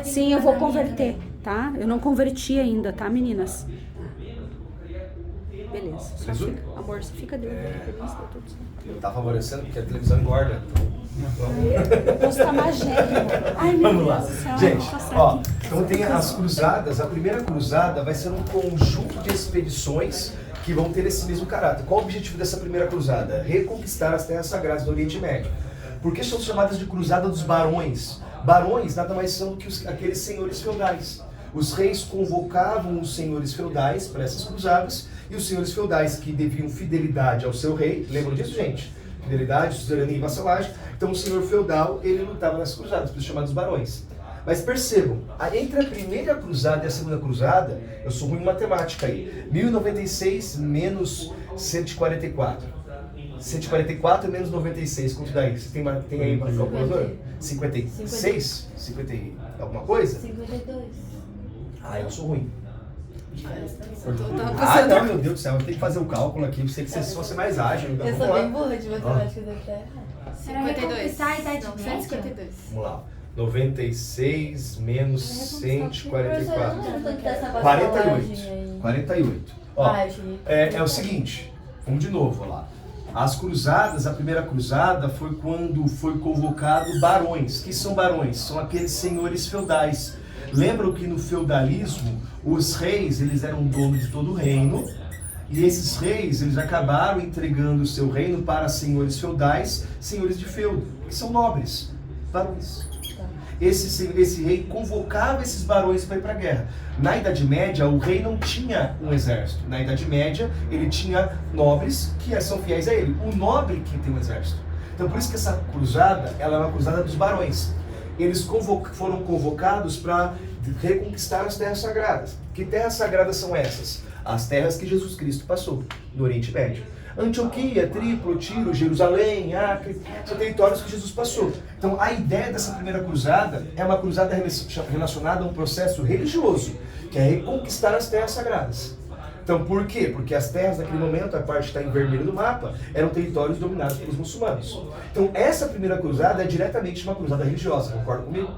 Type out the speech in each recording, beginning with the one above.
Sim, eu vou converter, tá? Eu não converti ainda, tá, meninas? Beleza. Só fica, amor, você fica de olho aqui, beleza? Tá tudo certo. Tá favorecendo porque a televisão engorda. O posto tá magérrimo. Ai, meu Vamos lá. Deus do céu. Gente, Passar ó, aqui. então tem as cruzadas. A primeira cruzada vai ser um conjunto de expedições que vão ter esse mesmo caráter. Qual o objetivo dessa primeira cruzada? Reconquistar as terras sagradas do Oriente Médio. Por que são chamadas de cruzada dos barões? Barões nada mais são do que aqueles senhores feudais. Os reis convocavam os senhores feudais para essas cruzadas, e os senhores feudais que deviam fidelidade ao seu rei, lembram disso, gente? Fidelidade, suzerania e vassalagem. Então o senhor feudal, ele lutava nessas cruzadas, por isso chamados barões. Mas percebam, entre a primeira cruzada e a segunda cruzada, eu sou ruim em matemática aí, 1096 menos 144. 144 menos 96, quanto dá isso? Tem aí uma calculadora? 56? 50 e alguma coisa? 52. Ah, eu sou ruim. Ah, não, meu Deus do céu, eu tenho que fazer o cálculo aqui, eu sei que você fosse mais ágil. Então Eu vamos sou lá. bem burra de matemática da terra. 52. a idade Não, média? 152. Vamos lá. 96 menos 144. 48. 48. Ó, é o seguinte, vamos de novo, ó lá. As cruzadas, a primeira cruzada foi quando foi convocado barões. Que são barões? São aqueles senhores feudais. Lembram que no feudalismo, os reis, eles eram donos de todo o reino, e esses reis, eles acabaram entregando o seu reino para senhores feudais, senhores de feudo, que são nobres, barões. Esse rei convocava esses barões para ir para a guerra. Na Idade Média, o rei não tinha um exército. Na Idade Média, ele tinha nobres que são fiéis a ele. O nobre que tem um exército. Então, por isso que essa cruzada, ela é uma cruzada dos barões. Eles foram convocados para reconquistar as terras sagradas. Que terras sagradas são essas? As terras que Jesus Cristo passou no Oriente Médio. Antioquia, Trípoli, Tiro, Jerusalém, Acre, são territórios que Jesus passou. Então a ideia dessa primeira cruzada é uma cruzada relacionada a um processo religioso, que é reconquistar as terras sagradas. Então por quê? Porque as terras naquele momento, a parte que está em vermelho no mapa, eram territórios dominados pelos muçulmanos. Então essa primeira cruzada é diretamente uma cruzada religiosa, concorda comigo?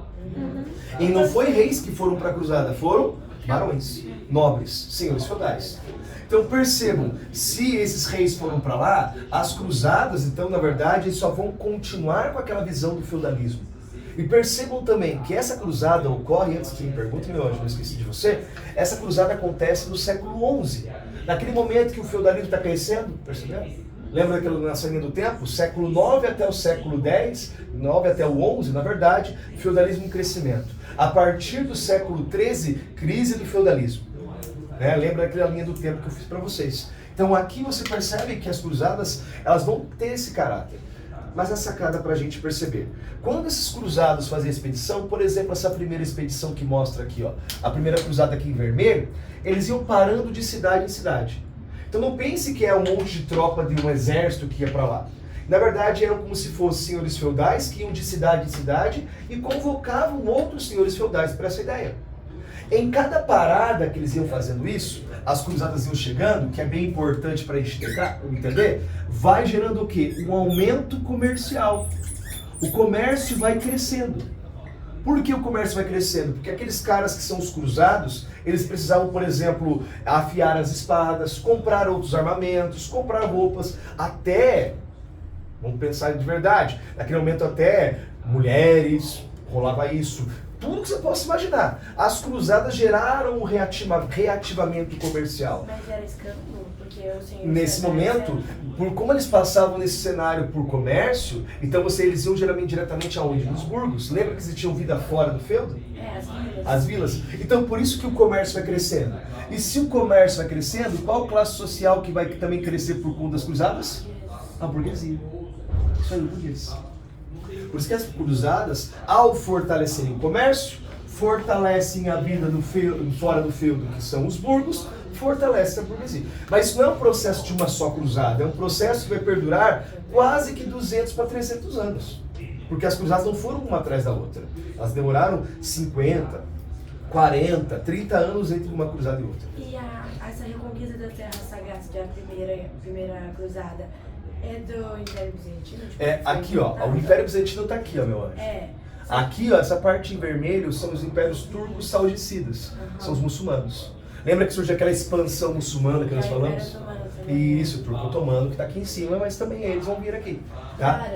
E não foi reis que foram para a cruzada, foram barões, nobres, senhores feudais. Então percebam, se esses reis foram para lá, as cruzadas, então na verdade, eles só vão continuar com aquela visão do feudalismo. E percebam também que essa cruzada ocorre, antes que me perguntem, meu anjo, não esqueci de você, essa cruzada acontece no século XI. Naquele momento que o feudalismo está crescendo, perceberam? Lembra daquela nessa linha do tempo? Século IX até o século X, 9 até o XI, na verdade, feudalismo em crescimento. A partir do século XIII, crise do feudalismo. Lembra daquela linha do tempo que eu fiz para vocês. Então aqui você percebe que as cruzadas, elas vão ter esse caráter. Mas a sacada para a gente perceber. Quando esses cruzados faziam expedição, por exemplo, essa primeira expedição que mostra aqui, ó, a primeira cruzada aqui em vermelho, eles iam parando de cidade em cidade. Então não pense que é um monte de tropa de um exército que ia para lá. Na verdade, eram como se fossem senhores feudais que iam de cidade em cidade e convocavam outros senhores feudais para essa ideia. Em cada parada que eles iam fazendo isso, as cruzadas iam chegando, que é bem importante para a gente entender, vai gerando o quê? Um aumento comercial. O comércio vai crescendo. Por que o comércio vai crescendo? Porque aqueles caras que são os cruzados, eles precisavam, por exemplo, afiar as espadas, comprar outros armamentos, comprar roupas, até, vamos pensar de verdade, naquele momento até mulheres, rolava isso, tudo que você possa imaginar. As cruzadas geraram um reativamento comercial. Mas era escândalo, porque o senhor... Nesse momento, por como eles passavam nesse cenário por comércio, então eles iam geralmente diretamente aonde? Nos burgos. Lembra que eles tinham vida fora do feudo? As vilas. As vilas. Então por isso que o comércio vai crescendo. E se o comércio vai crescendo, qual classe social que vai também crescer por conta das cruzadas? A burguesia. Isso aí, burguês. Por isso que as cruzadas, ao fortalecerem o comércio, fortalecem a vida no feudo, fora do feudo, que são os burgos, fortalece a burguesia. Mas isso não é um processo de uma só cruzada, é um processo que vai perdurar quase que 200 para 300 anos. Porque as cruzadas não foram uma atrás da outra. Elas demoraram 50, 40, 30 anos entre uma cruzada e outra. E essa reconquista das terras sagradas da primeira cruzada é do Império Bizantino? Aqui ó, o Império Bizantino está aqui, ó, meu anjo. Aqui, ó, essa parte em vermelho são os impérios turcos saudicidas, são os muçulmanos. Lembra que surge aquela expansão muçulmana que nós falamos? Isso, o turco otomano que está aqui em cima, mas também eles vão vir aqui. Tá?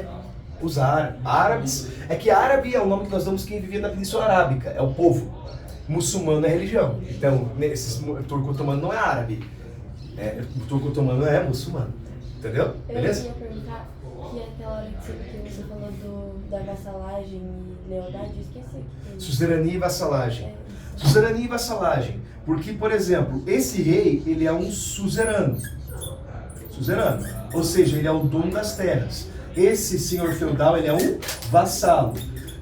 Os árabes. É que árabe é o nome que nós damos quem vivia na Península Arábica, é o povo. Muçulmano é religião. Então, o turco otomano não é árabe. O turco otomano é muçulmano. Entendeu? Beleza? Eu queria perguntar que aquela hora que você falou da vassalagem e lealdade, eu esqueci. Suzerania e vassalagem. Suzerania e vassalagem. Porque, por exemplo, esse rei, ele é um suzerano. Suzerano. Ou seja, ele é o dono das terras. Esse senhor feudal, ele é um vassalo.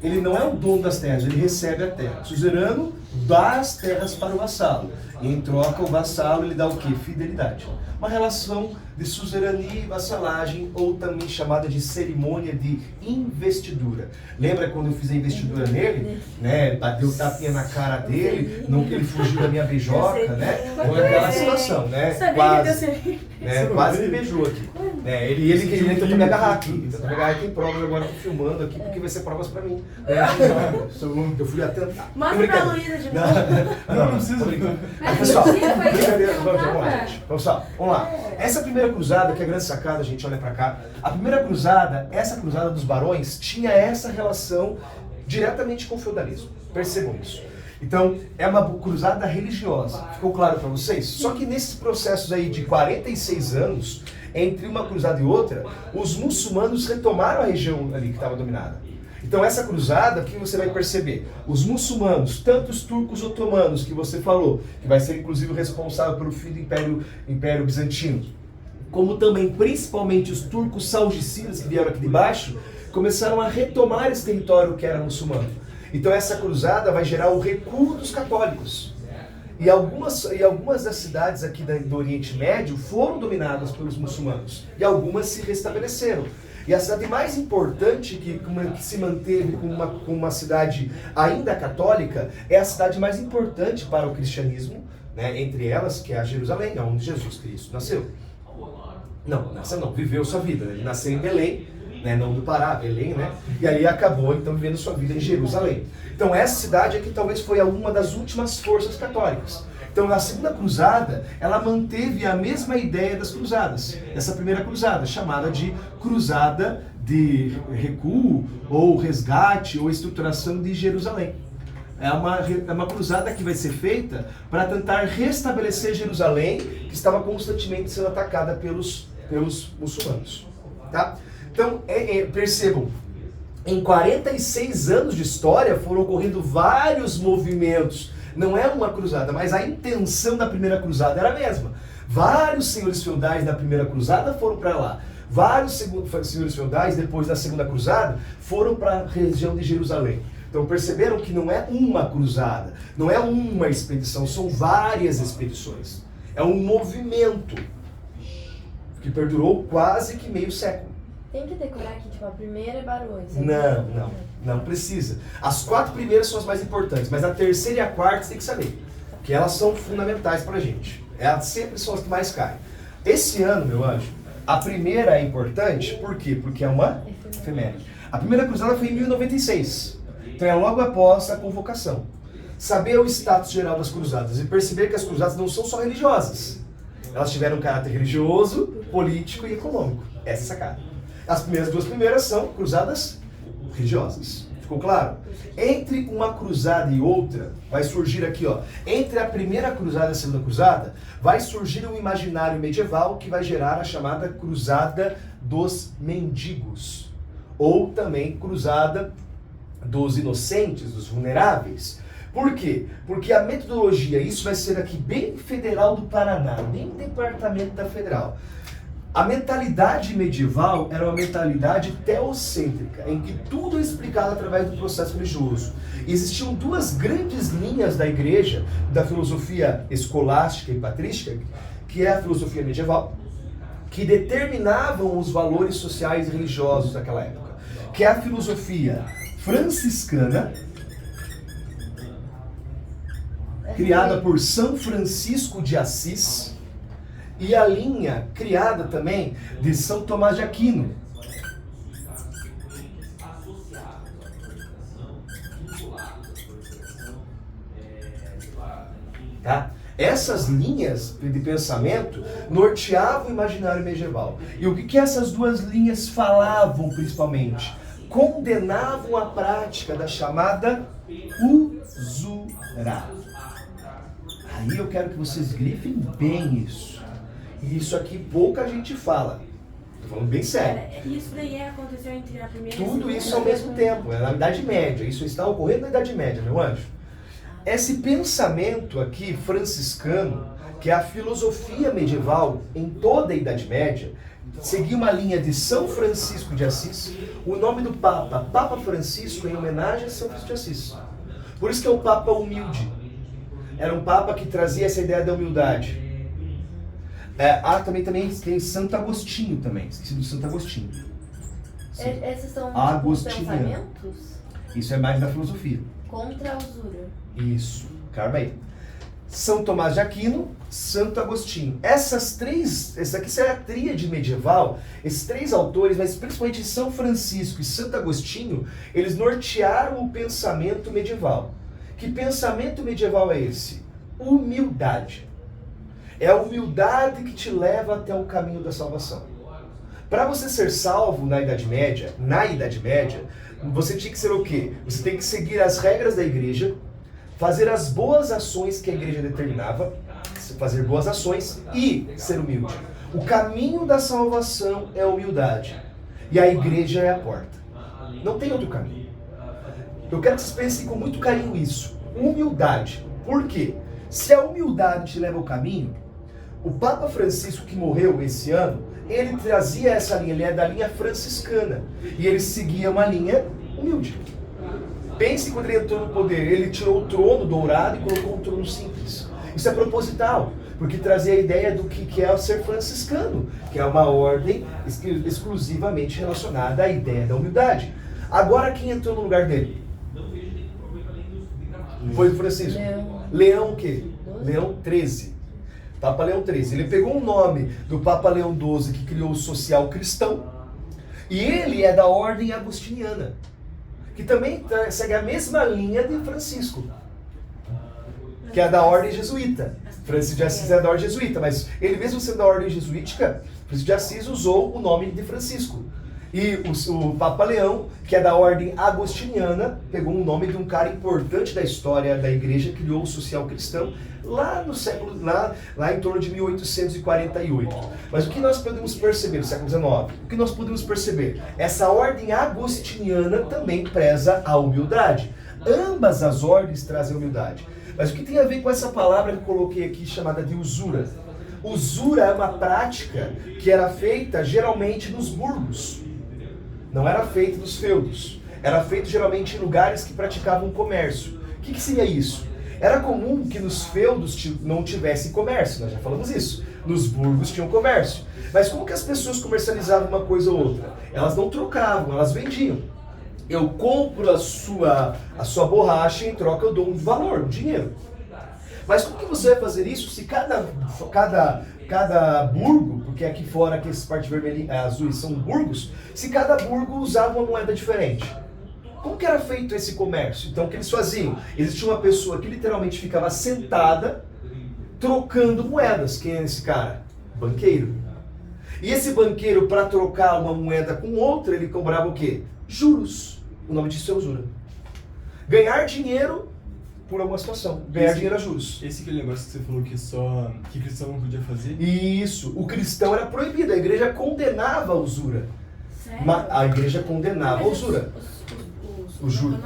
Ele não é o dono das terras, ele recebe a terra. O suzerano dá as terras para o vassalo. E em troca, o vassalo, ele dá o quê? Fidelidade. Uma relação de suzerania e vassalagem, ou também chamada de cerimônia de investidura. Lembra quando eu fiz a investidura nele? Né? Bateu tapinha na cara dele, não que ele fugiu da minha beijoca, né? Foi aquela situação, né? Quase. Quase me beijou aqui. Ele tentou me agarrar aqui. Ele tentou me agarrar e tem provas, agora eu tô filmando aqui porque vai ser provas pra mim. Eu fui atentar. Mostra pra Luísa de novo. Não precisa brincar. Pessoal, brincadeira, vamos lá, gente. Pessoal, vamos lá. Essa primeira cruzada, que é a grande sacada, gente, olha pra cá. A primeira cruzada, essa cruzada dos barões, tinha essa relação diretamente com o feudalismo. Percebam isso. Então, é uma cruzada religiosa. Ficou claro para vocês? Só que nesses processos aí de 46 anos, entre uma cruzada e outra, os muçulmanos retomaram a região ali que estava dominada. Então essa cruzada, o que você vai perceber? Os muçulmanos, tanto os turcos otomanos, que você falou, que vai ser inclusive responsável pelo fim do Império Bizantino, como também, principalmente, os turcos saudicidas que vieram aqui de baixo, começaram a retomar esse território que era muçulmano. Então essa cruzada vai gerar o recuo dos católicos. E algumas das cidades aqui do Oriente Médio foram dominadas pelos muçulmanos. E algumas se restabeleceram. E a cidade mais importante que se manteve como uma cidade ainda católica é a cidade mais importante para o cristianismo, né, entre elas, que é a Jerusalém, onde Jesus Cristo nasceu. Não, nasceu não, viveu sua vida. Ele nasceu em Belém, né, não do Pará, Belém, né? E aí acabou então vivendo sua vida em Jerusalém. Então essa cidade aqui talvez foi uma das últimas forças católicas. Então na segunda cruzada, ela manteve a mesma ideia das cruzadas. Essa primeira cruzada, chamada de cruzada de recuo, ou resgate, ou estruturação de Jerusalém. É uma cruzada que vai ser feita para tentar restabelecer Jerusalém, que estava constantemente sendo atacada pelos muçulmanos. Tá? Então, percebam, em 46 anos de história foram ocorrendo vários movimentos. Não é uma cruzada, mas a intenção da primeira cruzada era a mesma. Vários senhores feudais da primeira cruzada foram para lá. Vários senhores feudais, depois da segunda cruzada, foram para a região de Jerusalém. Então perceberam que não é uma cruzada, não é uma expedição, são várias expedições. É um movimento que perdurou quase que meio século. Tem que decorar aqui, tipo, a primeira é Barões. Não precisa. As 4 primeiras são as mais importantes, mas a terceira e a quarta você tem que saber, porque elas são fundamentais pra gente. Elas sempre são as que mais caem. Esse ano, meu anjo, a primeira é importante, por quê? Porque é uma efeméride. A primeira cruzada foi em 1096, então é logo após a convocação. Saber o status geral das cruzadas e perceber que as cruzadas não são só religiosas. Elas tiveram um caráter religioso, político e econômico. Essa é a sacada. As duas primeiras são cruzadas religiosas. Ficou claro? Entre uma cruzada e outra, vai surgir aqui, ó, entre a primeira cruzada e a segunda cruzada, vai surgir um imaginário medieval que vai gerar a chamada Cruzada dos Mendigos, ou também Cruzada dos Inocentes, dos Vulneráveis. Por quê? Porque a metodologia, isso vai ser aqui bem federal do Paraná, bem departamento da federal. A mentalidade medieval era uma mentalidade teocêntrica, em que tudo é explicado através do processo religioso. E existiam 2 grandes linhas da igreja, da filosofia escolástica e patrística, que é a filosofia medieval, que determinavam os valores sociais e religiosos daquela época, que é a filosofia franciscana, criada por São Francisco de Assis, e a linha criada também de São Tomás de Aquino. Tá? Essas linhas de pensamento norteavam o imaginário medieval. E o que essas duas linhas falavam principalmente? Condenavam a prática da chamada usura. Aí eu quero que vocês grifem bem isso. E isso aqui pouca gente fala. Tô falando bem sério. Isso daí aconteceu entre a primeira e a Tudo segunda isso ao mesmo tempo, é na Idade Média. Isso está ocorrendo na Idade Média, meu anjo. Esse pensamento aqui franciscano, que é a filosofia medieval em toda a Idade Média, seguia uma linha de São Francisco de Assis. O nome do Papa, Papa Francisco, em homenagem a São Francisco de Assis. Por isso que é o Papa humilde. Era um Papa que trazia essa ideia da humildade. Também tem Santo Agostinho também. Esqueci do Santo Agostinho. Esses são Agostiniano. pensamentos Isso é mais da filosofia. contra a usura. Isso, calma aí. São Tomás de Aquino, Santo Agostinho. Essa aqui é a tríade medieval, esses três autores, mas principalmente São Francisco e Santo Agostinho, eles nortearam o pensamento medieval. Que pensamento medieval é esse? Humildade. É a humildade que te leva até o caminho da salvação. Para você ser salvo na Idade Média, você tinha que ser o quê? Você tem que seguir as regras da igreja, fazer as boas ações que a igreja determinava, fazer boas ações e ser humilde. O caminho da salvação é a humildade. E a igreja é a porta. Não tem outro caminho. Eu quero que vocês pensem com muito carinho isso. Humildade. Por quê? Se a humildade te leva ao caminho, o Papa Francisco, que morreu esse ano, ele trazia essa linha, ele é da linha franciscana. E ele seguia uma linha humilde. Pense quando ele entrou no poder, ele tirou o trono dourado e colocou um trono simples. Isso é proposital, porque trazia a ideia do que é o ser franciscano, que é uma ordem exclusivamente relacionada à ideia da humildade. Agora quem entrou no lugar dele? Foi o Francisco. Leão o quê? Leão XIII. Papa Leão XIII. Ele pegou o nome do Papa Leão XII, que criou o social cristão, e ele é da ordem agostiniana, que também segue a mesma linha de Francisco, que é da ordem jesuíta. Francisco de Assis é da ordem jesuíta, mas ele mesmo sendo da ordem jesuítica, Francisco de Assis usou o nome de Francisco. E o Papa Leão, que é da ordem agostiniana, pegou o nome de um cara importante da história da igreja, criou o social cristão lá no século, lá em torno de 1848. Mas o que nós podemos perceber no século XIX? O que nós podemos perceber? Essa ordem agostiniana também preza a humildade. Ambas as ordens trazem humildade. Mas o que tem a ver com essa palavra que eu coloquei aqui, chamada de usura? Usura é uma prática que era feita geralmente nos burgos. Não era feita nos feudos. Era feito geralmente em lugares que praticavam comércio. O que seria isso? Era comum que nos feudos não tivesse comércio, nós já falamos isso. Nos burgos tinham comércio. Mas como que as pessoas comercializavam uma coisa ou outra? Elas não trocavam, elas vendiam. Eu compro a sua borracha e em troca eu dou um valor, um dinheiro. Mas como que você vai fazer isso se cada burgo, porque aqui fora, aqui essas partes vermelhas, azuis são burgos, se cada burgo usava uma moeda diferente? Como que era feito esse comércio? Então o que eles faziam? Existia uma pessoa que literalmente ficava sentada trocando moedas. Quem é esse cara? Banqueiro. E esse banqueiro, para trocar uma moeda com outra, ele cobrava o quê? Juros. O nome disso é usura. Ganhar dinheiro por alguma situação. Ganhar dinheiro a juros. Esse aquele negócio que você falou que cristão não podia fazer? Isso. O cristão era proibido. A igreja condenava a usura. Sério? A igreja condenava a usura. O juro.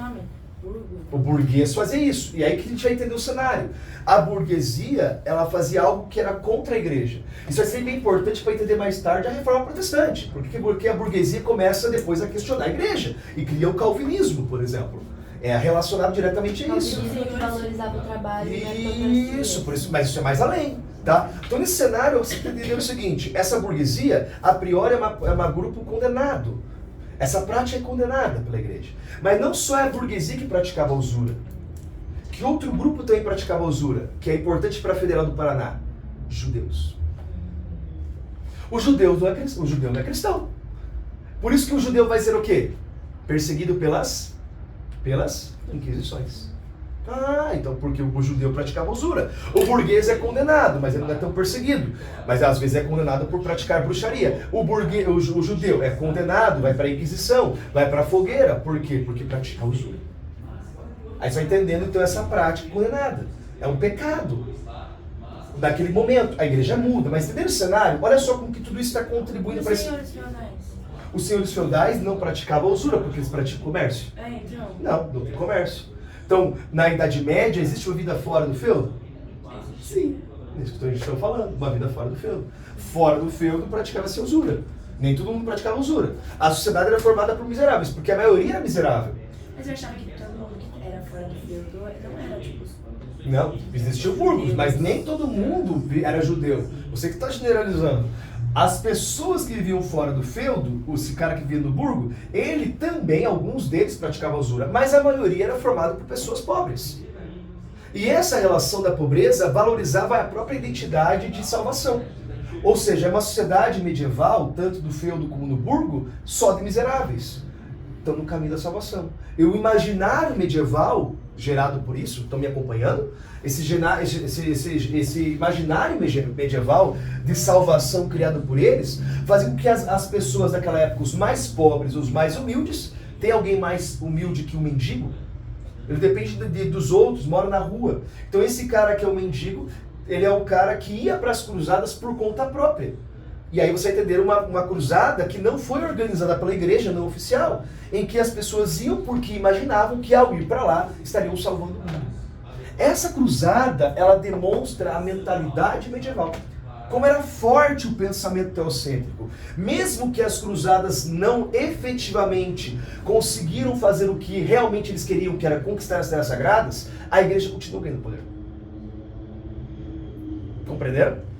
O burguês fazia isso. E aí que a gente vai entender o cenário. A burguesia, ela fazia algo que era contra a igreja. Isso vai ser bem importante para entender mais tarde a reforma protestante. Porque a burguesia começa depois a questionar a igreja. E cria o calvinismo, por exemplo. É relacionado diretamente a isso. Que valorizava o trabalho. Isso, por isso, mas isso é mais além. Tá? Então nesse cenário você tem que entender o seguinte. Essa burguesia, a priori, é um grupo condenado. Essa prática é condenada pela igreja. Mas não só é a burguesia que praticava a usura. Que outro grupo também praticava a usura? Que é importante para a Federal do Paraná? Judeus. O judeu não é cristão. Por isso que o judeu vai ser o quê? Perseguido pelas inquisições. Ah, então porque o judeu praticava usura. O burguês é condenado, mas ele não é tão perseguido. Mas às vezes é condenado por praticar bruxaria. O judeu é condenado, vai para a Inquisição, vai para a fogueira. Por quê? Porque pratica usura. Aí você vai entendendo então essa prática condenada. É um pecado. Naquele momento, a igreja muda. Mas entendendo o cenário, olha só como que tudo isso está contribuindo para esse... Os senhores feudais não praticavam usura porque eles praticam comércio. Então. Não tem comércio. Então, na Idade Média, existe uma vida fora do feudo? Sim. Isso que a gente está falando, uma vida fora do feudo. Fora do feudo praticava-se usura. Nem todo mundo praticava usura. A sociedade era formada por miseráveis, porque a maioria era miserável. Mas eu achava que todo mundo que era fora do feudo não era tipo... Não, existiam burgos, mas nem todo mundo era judeu. Você que está generalizando. As pessoas que viviam fora do feudo, esse cara que vivia no burgo, ele também, alguns deles praticavam usura, mas a maioria era formada por pessoas pobres. E essa relação da pobreza valorizava a própria identidade de salvação. Ou seja, é uma sociedade medieval, tanto do feudo como no burgo, só de miseráveis. Estão no caminho da salvação. E o imaginário medieval, gerado por isso, estão me acompanhando? Esse imaginário medieval de salvação criado por eles, fazia com que as pessoas daquela época, os mais pobres, os mais humildes, tem alguém mais humilde que um mendigo? Ele depende dos outros, mora na rua. Então esse cara que é o mendigo, ele é o cara que ia para as cruzadas por conta própria. E aí você vai entender uma cruzada que não foi organizada pela igreja, não oficial, em que as pessoas iam porque imaginavam que ao ir para lá estariam salvando o mundo. Essa cruzada, ela demonstra a mentalidade medieval. Como era forte o pensamento teocêntrico. Mesmo que as cruzadas não efetivamente conseguiram fazer o que realmente eles queriam, que era conquistar as terras sagradas, a igreja continuou ganhando poder. Compreenderam?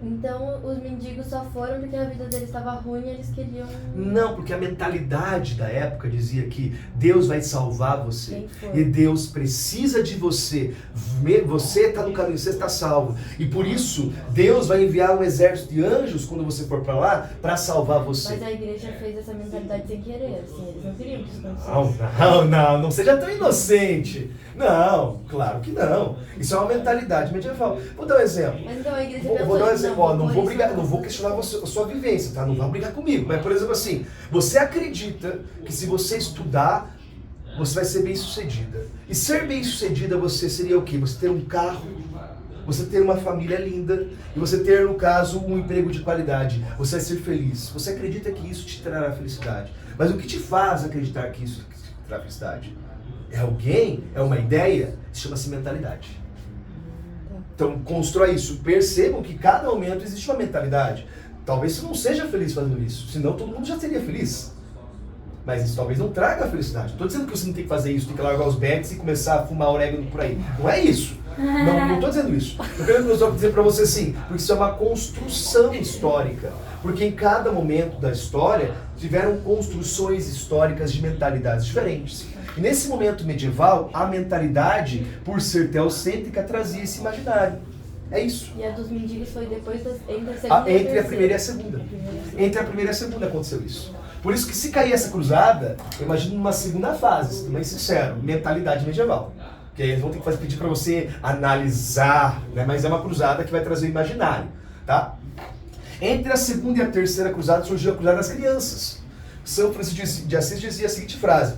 Então, os mendigos só foram porque a vida deles estava ruim e eles queriam... Não, porque a mentalidade da época dizia que Deus vai salvar você. E Deus precisa de você. Você está no caminho, você está salvo. E por isso, Deus vai enviar um exército de anjos quando você for para lá, para salvar você. Mas a igreja fez essa mentalidade sem querer, assim. Eles não queriam que isso acontecesse. Não seja tão inocente. Não, claro que não. Isso é uma mentalidade medieval. Vou dar um exemplo. Mas então a igreja Vou dar um exemplo. Não vou questionar a sua vivência, tá? Não vai brigar comigo. Mas, por exemplo, assim, você acredita que se você estudar, você vai ser bem sucedida. E ser bem sucedida você seria o quê? Você ter um carro, você ter uma família linda, e você ter, no caso, um emprego de qualidade. Você vai ser feliz. Você acredita que isso te trará felicidade. Mas o que te faz acreditar que isso te trará felicidade? É alguém, é uma ideia, chama-se mentalidade. Então, constrói isso. Percebam que cada momento existe uma mentalidade. Talvez você não seja feliz fazendo isso, senão todo mundo já seria feliz. Mas isso talvez não traga a felicidade. Estou dizendo que você não tem que fazer isso, tem que largar os bets e começar a fumar orégano por aí. Não é isso. Não estou dizendo isso. Eu quero só dizer para você assim, porque isso é uma construção histórica. Porque em cada momento da história tiveram construções históricas de mentalidades diferentes. E nesse momento medieval, a mentalidade, por ser teocêntrica, trazia esse imaginário. É isso. E a dos mendigos foi depois entre a segunda Entre a primeira e a segunda. Entre a primeira e a segunda aconteceu isso. Por isso que se cair essa cruzada, eu imagino numa segunda fase, também sincero, mentalidade medieval. Que aí eles vão ter que pedir para você analisar, né? Mas é uma cruzada que vai trazer o imaginário, tá? Entre a segunda e a terceira cruzada surgiu a cruzada das crianças. São Francisco de Assis dizia a seguinte frase: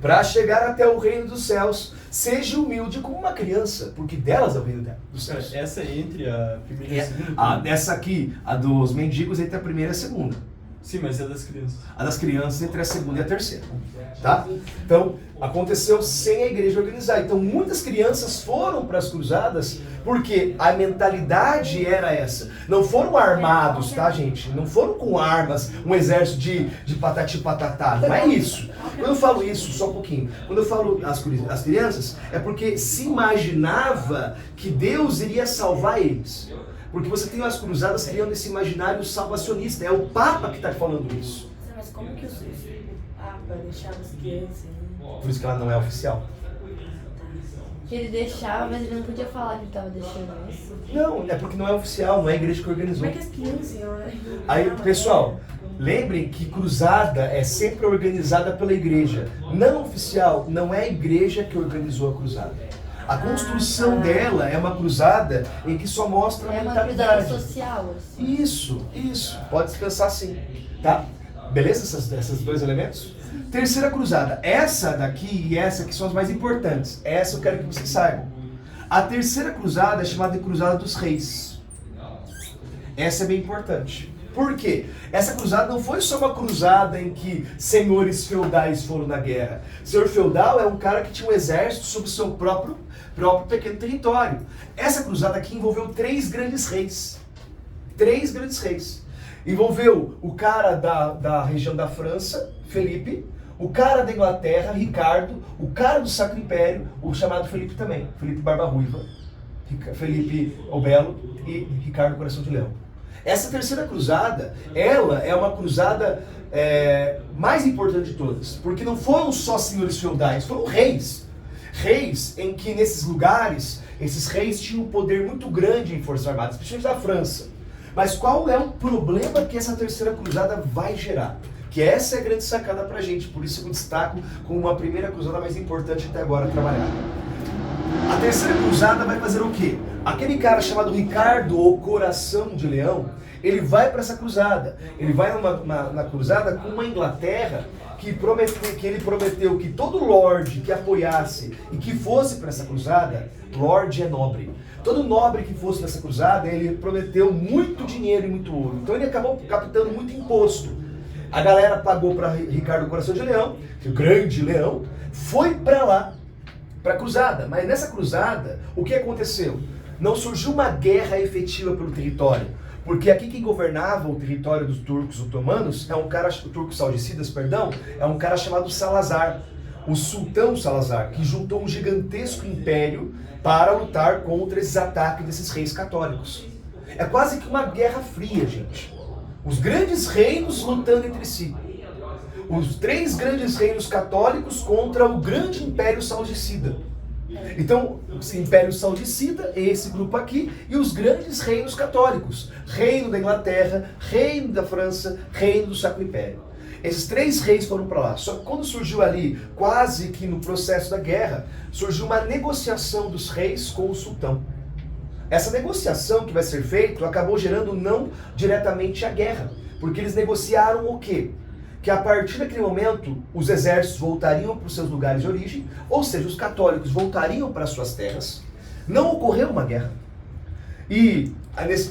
para chegar até o reino dos céus, seja humilde como uma criança, porque delas é o reino dos céus. Essa é entre a primeira e a segunda? Essa aqui, a dos mendigos, entre a primeira e a segunda. Sim, mas é a das crianças. A das crianças entre a segunda e a terceira, tá? Então, aconteceu sem a igreja organizar. Então, muitas crianças foram para as cruzadas porque a mentalidade era essa. Não foram armados, tá, gente? Não foram com armas, um exército de patati patatá. Não é isso. Quando eu falo isso, só um pouquinho. Quando eu falo as crianças, é porque se imaginava que Deus iria salvar eles. Porque você tem as cruzadas criando esse imaginário salvacionista. É o Papa que está falando isso. Mas como que o Papa deixava as crianças? Por isso que ela não é oficial. Que ele deixava, mas ele não podia falar que ele estava deixando isso. Não, é porque não é oficial, não é a igreja que organizou. Como é que as crianças iam? Aí, pessoal, Lembrem que cruzada é sempre organizada pela igreja. Não oficial, não é a igreja que organizou a cruzada. A construção dela é uma cruzada em que só mostra a mentalidade. É uma cruzada social, assim. Isso. Pode-se pensar assim, tá? Beleza esses dois elementos? Terceira cruzada. Essa daqui e essa aqui são as mais importantes. Essa eu quero que vocês saibam. A terceira cruzada é chamada de Cruzada dos Reis. Essa é bem importante. Por quê? Essa cruzada não foi só uma cruzada em que senhores feudais foram na guerra. Senhor feudal é um cara que tinha um exército sob o seu próprio pequeno território. Essa cruzada aqui envolveu 3 grandes reis. 3 grandes reis. Envolveu o cara da região da França, Felipe, o cara da Inglaterra, Ricardo, o cara do Sacro Império, o chamado Felipe também, Felipe Barba Ruiva, Felipe o Belo e Ricardo Coração de Leão. Essa terceira cruzada, ela é uma cruzada mais importante de todas, porque não foram só senhores feudais, foram reis. Reis em que nesses lugares, esses reis tinham um poder muito grande em forças armadas, especialmente da França. Mas qual é o problema que essa terceira cruzada vai gerar? Que essa é a grande sacada pra gente, por isso eu destaco como uma primeira cruzada mais importante até agora trabalhada. A terceira cruzada vai fazer o quê? Aquele cara chamado Ricardo, o Coração de Leão, ele vai para essa cruzada. Ele vai na cruzada com uma Inglaterra que ele prometeu que todo lorde que apoiasse e que fosse para essa cruzada, lorde é nobre. Todo nobre que fosse nessa cruzada, ele prometeu muito dinheiro e muito ouro. Então ele acabou captando muito imposto. A galera pagou para Ricardo Coração de Leão, que o grande leão, foi para lá, para a cruzada. Mas nessa cruzada, o que aconteceu? Não surgiu uma guerra efetiva pelo território. Porque aqui quem governava o território dos turcos otomanos, turcos saudicidas, perdão, é um cara chamado Salazar, o sultão Salazar, que juntou um gigantesco império para lutar contra esses ataques desses reis católicos. É quase que uma guerra fria, gente. Os grandes reinos lutando entre si. Os 3 grandes reinos católicos contra o grande império saudicida. Então, esse Império Saudicida é esse grupo aqui, e os grandes reinos católicos. Reino da Inglaterra, Reino da França, Reino do Sacro Império. Esses 3 reis foram para lá. Só que quando surgiu ali, quase que no processo da guerra, surgiu uma negociação dos reis com o sultão. Essa negociação que vai ser feita acabou gerando não diretamente a guerra. Porque eles negociaram o quê? Que a partir daquele momento os exércitos voltariam para os seus lugares de origem, ou seja, os católicos voltariam para as suas terras. Não ocorreu uma guerra.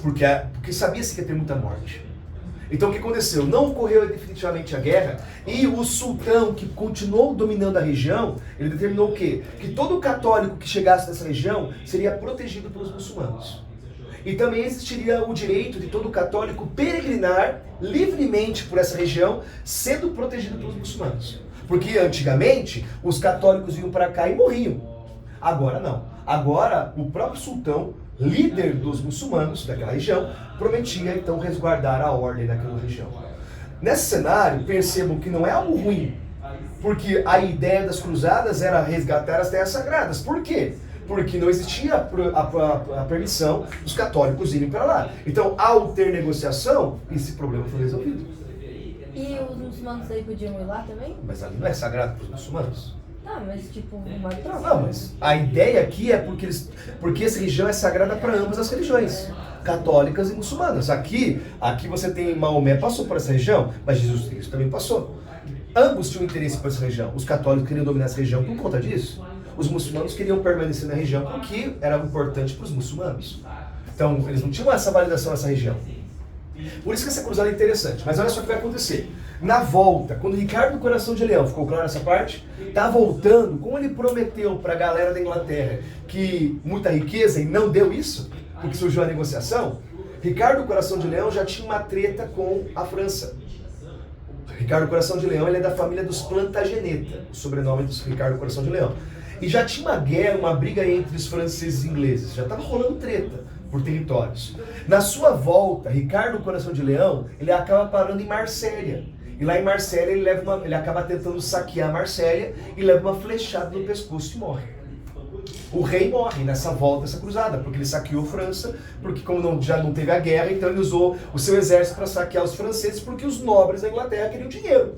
Porque sabia-se que ia ter muita morte. Então o que aconteceu? Não ocorreu definitivamente a guerra, e o sultão, que continuou dominando a região, ele determinou o quê? Que todo católico que chegasse nessa região seria protegido pelos muçulmanos. E também existiria o direito de todo católico peregrinar livremente por essa região, sendo protegido pelos muçulmanos. Porque antigamente os católicos vinham para cá e morriam. Agora não. Agora o próprio sultão, líder dos muçulmanos daquela região, prometia então resguardar a ordem naquela região. Nesse cenário, percebam que não é algo ruim, porque a ideia das cruzadas era resgatar as terras sagradas. Por quê? Porque não existia a permissão dos católicos irem para lá. Então, ao ter negociação, esse problema foi resolvido. E os muçulmanos aí podiam ir lá também? Mas ali não é sagrado para os muçulmanos? Tá, mas tipo uma troca. Não, mas a ideia aqui é porque essa região é sagrada para ambas as religiões, católicas e muçulmanas. Aqui você tem Maomé, passou por essa região, mas Jesus Cristo também passou. Ambos tinham interesse por essa região. Os católicos queriam dominar essa região por conta disso. Os muçulmanos queriam permanecer na região porque era importante para os muçulmanos. Então, eles não tinham essa validação nessa região. Por isso que essa cruzada é interessante. Mas olha só o que vai acontecer. Na volta, quando Ricardo Coração de Leão, ficou claro essa parte? Tá voltando, como ele prometeu para a galera da Inglaterra que muita riqueza e não deu isso, porque surgiu a negociação, Ricardo Coração de Leão já tinha uma treta com a França. Ricardo Coração de Leão, ele é da família dos Plantageneta, o sobrenome dos Ricardo Coração de Leão. E já tinha uma guerra, uma briga entre os franceses e ingleses, já estava rolando treta por territórios. Na sua volta, Ricardo Coração de Leão, ele acaba parando em Marsella. E lá em Marsella ele acaba tentando saquear Marsella e leva uma flechada no pescoço e morre. O rei morre nessa volta, dessa cruzada, porque ele saqueou a França, porque como já não teve a guerra, então ele usou o seu exército para saquear os franceses, porque os nobres da Inglaterra queriam dinheiro.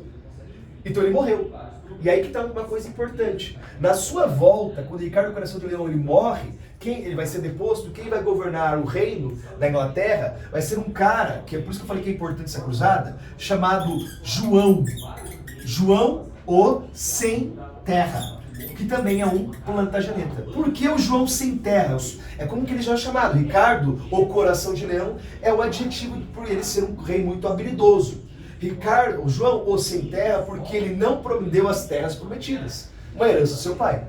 Então ele morreu. E aí que está uma coisa importante. Na sua volta, quando Ricardo Coração de Leão ele morre, ele vai ser deposto, quem vai governar o reino da Inglaterra vai ser um cara, que é por isso que eu falei que é importante essa cruzada, chamado João. João o Sem Terra, que também é um Plantageneta. Por que o João Sem Terra? É como que ele já é chamado. Ricardo, o Coração de Leão, é o adjetivo por ele ser um rei muito habilidoso. O João, o Sem Terra, porque ele não deu as terras prometidas. Uma herança do seu pai.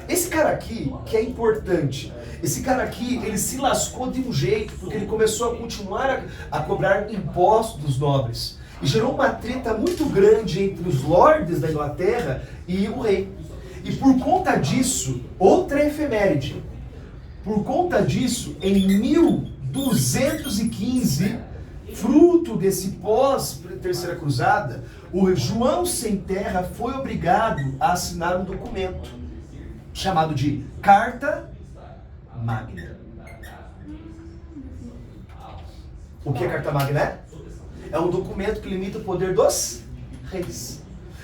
Esse cara aqui, que é importante, esse cara aqui, ele se lascou de um jeito, porque ele começou a continuar a cobrar impostos dos nobres. E gerou uma treta muito grande entre os lordes da Inglaterra e o rei. E por conta disso, outra efeméride, por conta disso, em 1215, fruto desse pós-Terceira Cruzada, o João Sem Terra foi obrigado a assinar um documento chamado de Carta Magna. O que é Carta Magna? É um documento que limita o poder dos reis.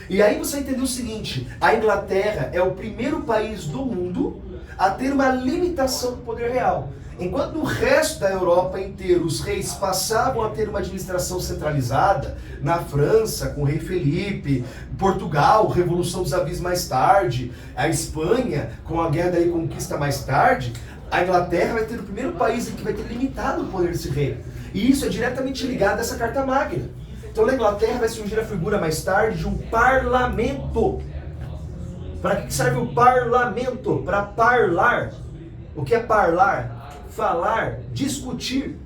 E aí você entendeu o seguinte, a Inglaterra é o primeiro país do mundo a ter uma limitação do poder real. Enquanto no resto da Europa inteira os reis passavam a ter uma administração centralizada, na França com o rei Felipe, Portugal, Revolução dos Avis mais tarde, a Espanha com a Guerra da Reconquista mais tarde, a Inglaterra vai ter o primeiro país que vai ter limitado o poder desse rei. E isso é diretamente ligado a essa Carta Magna. Então na Inglaterra vai surgir a figura mais tarde de um parlamento. Para que serve o parlamento? Para parlar. O que é parlar? Falar, discutir.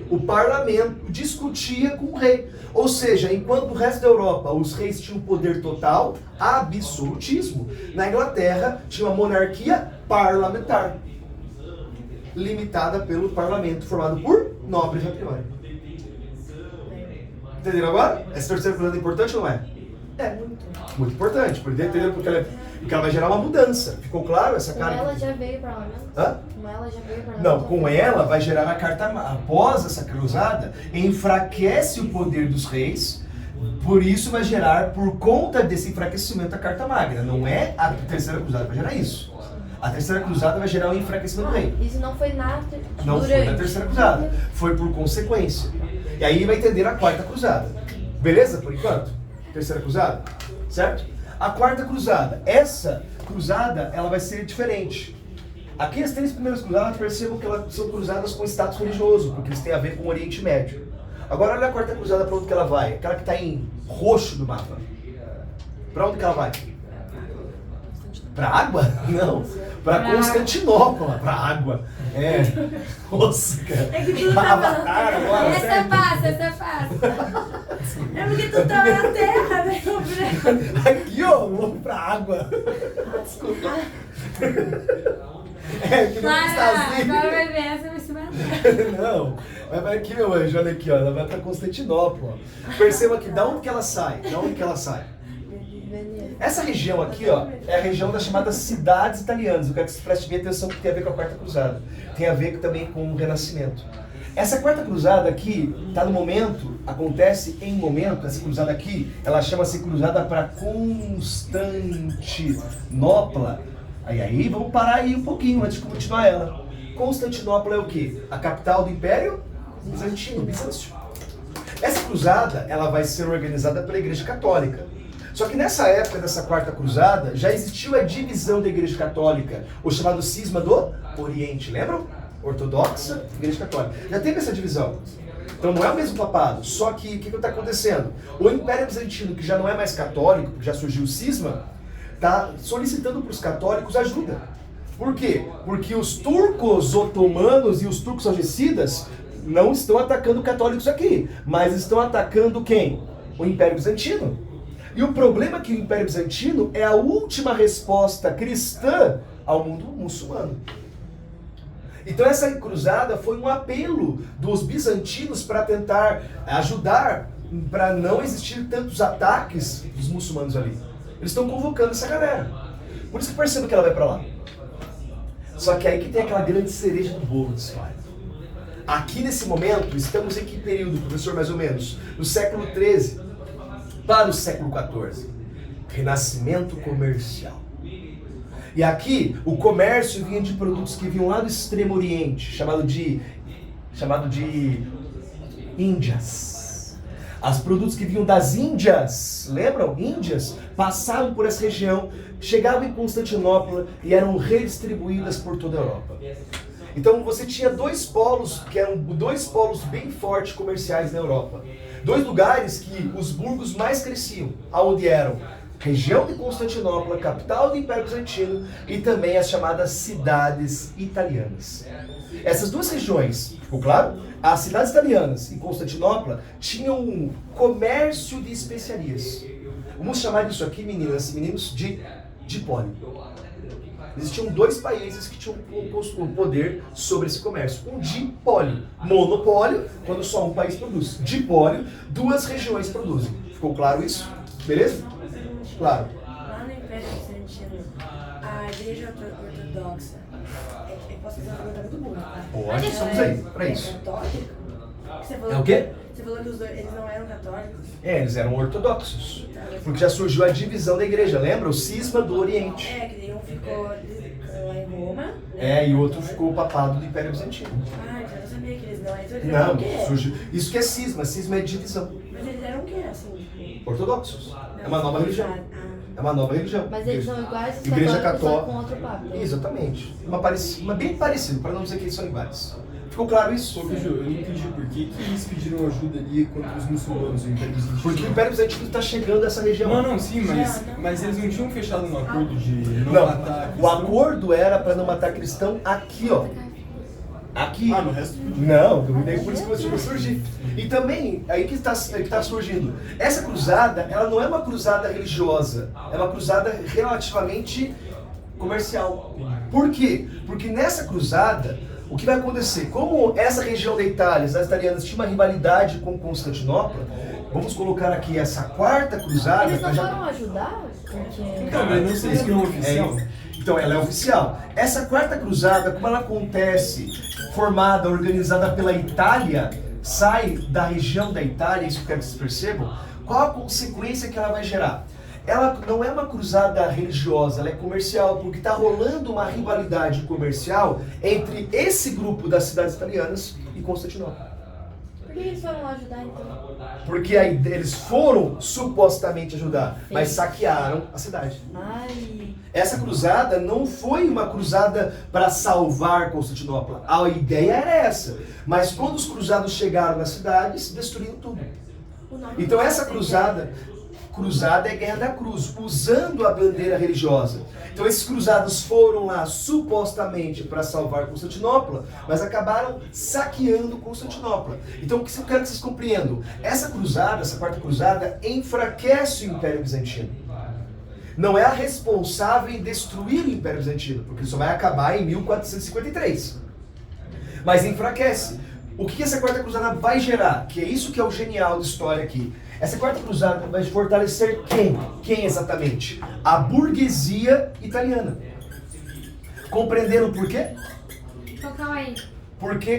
O parlamento discutia com o rei. Ou seja, enquanto no resto da Europa os reis tinham poder total, absolutismo, na Inglaterra tinha uma monarquia parlamentar, limitada pelo parlamento, formado por nobres a priori. Entenderam agora? Essa terceira cruzada é importante ou não é? É muito importante, porque ela vai gerar uma mudança. Ficou claro essa cara? Com ela já veio para parlamento? Hã? Com ela já veio para parlamento? Não, com ela vai gerar a carta, após essa cruzada, enfraquece o poder dos reis, por isso vai gerar, por conta desse enfraquecimento, a Carta Magna. Não é a terceira cruzada que vai gerar isso. A terceira cruzada vai gerar o enfraquecimento do rei. Isso não foi Não foi na terceira cruzada, foi por consequência. E aí vai entender a quarta cruzada. Beleza, por enquanto? Terceira cruzada, certo? A quarta cruzada, essa cruzada, ela vai ser diferente. Aqui as três primeiras cruzadas, percebam que elas são cruzadas com status religioso, porque eles têm a ver com o Oriente Médio. Agora olha a quarta cruzada para onde que ela vai, aquela que está em roxo no mapa. Para onde que ela vai? Para água? Não, para Constantinopla, para água. É, nossa, cara. É que tu tá Avatar agora, essa é fácil, essa é fácil. É porque tu tá na terra, né? Aqui, ó, vamos pra água. Desculpa. É, que não está assim. Agora vai ver, essa vai se matar. Não, vai aqui, meu anjo, olha aqui, ó, ela vai pra Constantinopla. Ó. Perceba que da onde que ela sai? Da onde que ela sai? Essa região aqui, ó, é a região das chamadas cidades italianas. Eu quero que vocês prestem bem atenção, que tem a ver com a Quarta Cruzada. Tem a ver também com o Renascimento. Essa Quarta Cruzada aqui, tá no momento, acontece em momento, essa cruzada aqui, ela chama-se Cruzada para Constantinopla. Aí, vamos parar aí um pouquinho antes de continuar ela. Constantinopla é o quê? A capital do Império Bizantino, Bizâncio. Essa cruzada, ela vai ser organizada pela Igreja Católica. Só que nessa época dessa Quarta Cruzada, já existiu a divisão da Igreja Católica, o chamado Cisma do Oriente, lembram? Ortodoxa, Igreja Católica. Já teve essa divisão. Então não é o mesmo papado, só que o que está acontecendo? O Império Bizantino, que já não é mais católico, já surgiu o cisma, está solicitando para os católicos ajuda. Por quê? Porque os turcos otomanos e os turcos algecidas não estão atacando católicos aqui, mas estão atacando quem? O Império Bizantino. E o problema é que o Império Bizantino é a última resposta cristã ao mundo muçulmano. Então essa cruzada foi um apelo dos bizantinos para tentar ajudar, para não existir tantos ataques dos muçulmanos ali. Eles estão convocando essa galera. Por isso que perceba que ela vai para lá. Só que aí que tem aquela grande cereja do bolo de história. Aqui nesse momento, estamos em que período, professor, mais ou menos? No século XIII para o século XIV. Renascimento comercial. E aqui, o comércio vinha de produtos que vinham lá do Extremo Oriente, chamado de Índias. Os produtos que vinham das Índias, lembram? Índias, passavam por essa região, chegavam em Constantinopla e eram redistribuídas por toda a Europa. Então você tinha dois polos, que eram dois polos bem fortes comerciais na Europa. Dois lugares que os burgos mais cresciam, aonde eram região de Constantinopla, capital do Império Bizantino, e também as chamadas cidades italianas. Essas duas regiões, ficou claro? As cidades italianas e Constantinopla tinham um comércio de especiarias. Vamos chamar isso aqui, meninas e meninos, de dipólio. Existiam dois países que tinham o poder sobre esse comércio. Um dipólio. Monopólio, quando só um país produz. Dipólio, duas regiões produzem. Ficou claro isso? Beleza? Claro. Lá no Império Bizantino, a igreja ortodoxa, eu posso fazer uma pergunta muito boa, tá? Pode, estamos aí, pra isso. É católica? Você falou É o quê? Você falou que eles não eram católicos? Eles eram ortodoxos. Porque já surgiu a divisão da igreja, lembra? O cisma do Oriente. Que nenhum ficou lá em Roma. E o outro ficou o papado do Império Bizantino. Então eu não sabia que eles não eram. Então eles Não, eram o quê? surgiu. Isso que é cisma. Cisma é divisão. Mas eles eram o quê, assim? Ortodoxos. É uma nova religião. É uma nova religião. Mas eles são iguais aos Igreja católicos, só católica. com outro papo. Exatamente. Uma bem parecido, para não dizer que eles são iguais. Ficou claro isso? Ô, Biju, eu não entendi por que eles pediram ajuda ali contra os muçulmanos do Império Bizantino. Porque o Império Bizantino está chegando a essa região. Não, sim, mas eles não tinham fechado um acordo de não Não, matar o acordo era para não matar cristão aqui, ó. Aqui. no resto do Não, daí por isso que começou a surgir. E também, aí que está surgindo. Essa cruzada, ela não é uma cruzada religiosa, é uma cruzada relativamente comercial. Por quê? Porque nessa cruzada, o que vai acontecer? Como essa região da Itália, as italianas tinham uma rivalidade com Constantinopla, vamos colocar aqui essa quarta cruzada. Eles não foram ajudar? Porque... Então, mas não sei se não é oficial. Então, ela é oficial. Essa quarta cruzada, como ela acontece, formada, organizada pela Itália, sai da região da Itália, isso que eu quero que vocês percebam, qual a consequência que ela vai gerar? Ela não é uma cruzada religiosa, ela é comercial, porque está rolando uma rivalidade comercial entre esse grupo das cidades italianas e Constantinopla. Por que eles foram lá ajudar, então? Porque aí eles foram supostamente ajudar, mas saquearam a cidade. Ai... Essa cruzada não foi uma cruzada para salvar Constantinopla. A ideia era essa. Mas quando os cruzados chegaram nas cidades, destruíram tudo. Então essa cruzada é Guerra da Cruz, usando a bandeira religiosa. Então esses cruzados foram lá supostamente para salvar Constantinopla, mas acabaram saqueando Constantinopla. Então o que eu quero que vocês compreendam? Essa cruzada, essa quarta cruzada, enfraquece o Império Bizantino. Não é a responsável em destruir o Império Bizantino, porque isso vai acabar em 1453. Mas enfraquece. O que essa quarta cruzada vai gerar? Que é isso que é o genial da história aqui. Essa quarta cruzada vai fortalecer quem? Quem exatamente? A burguesia italiana. Compreenderam por quê? Então, calma aí.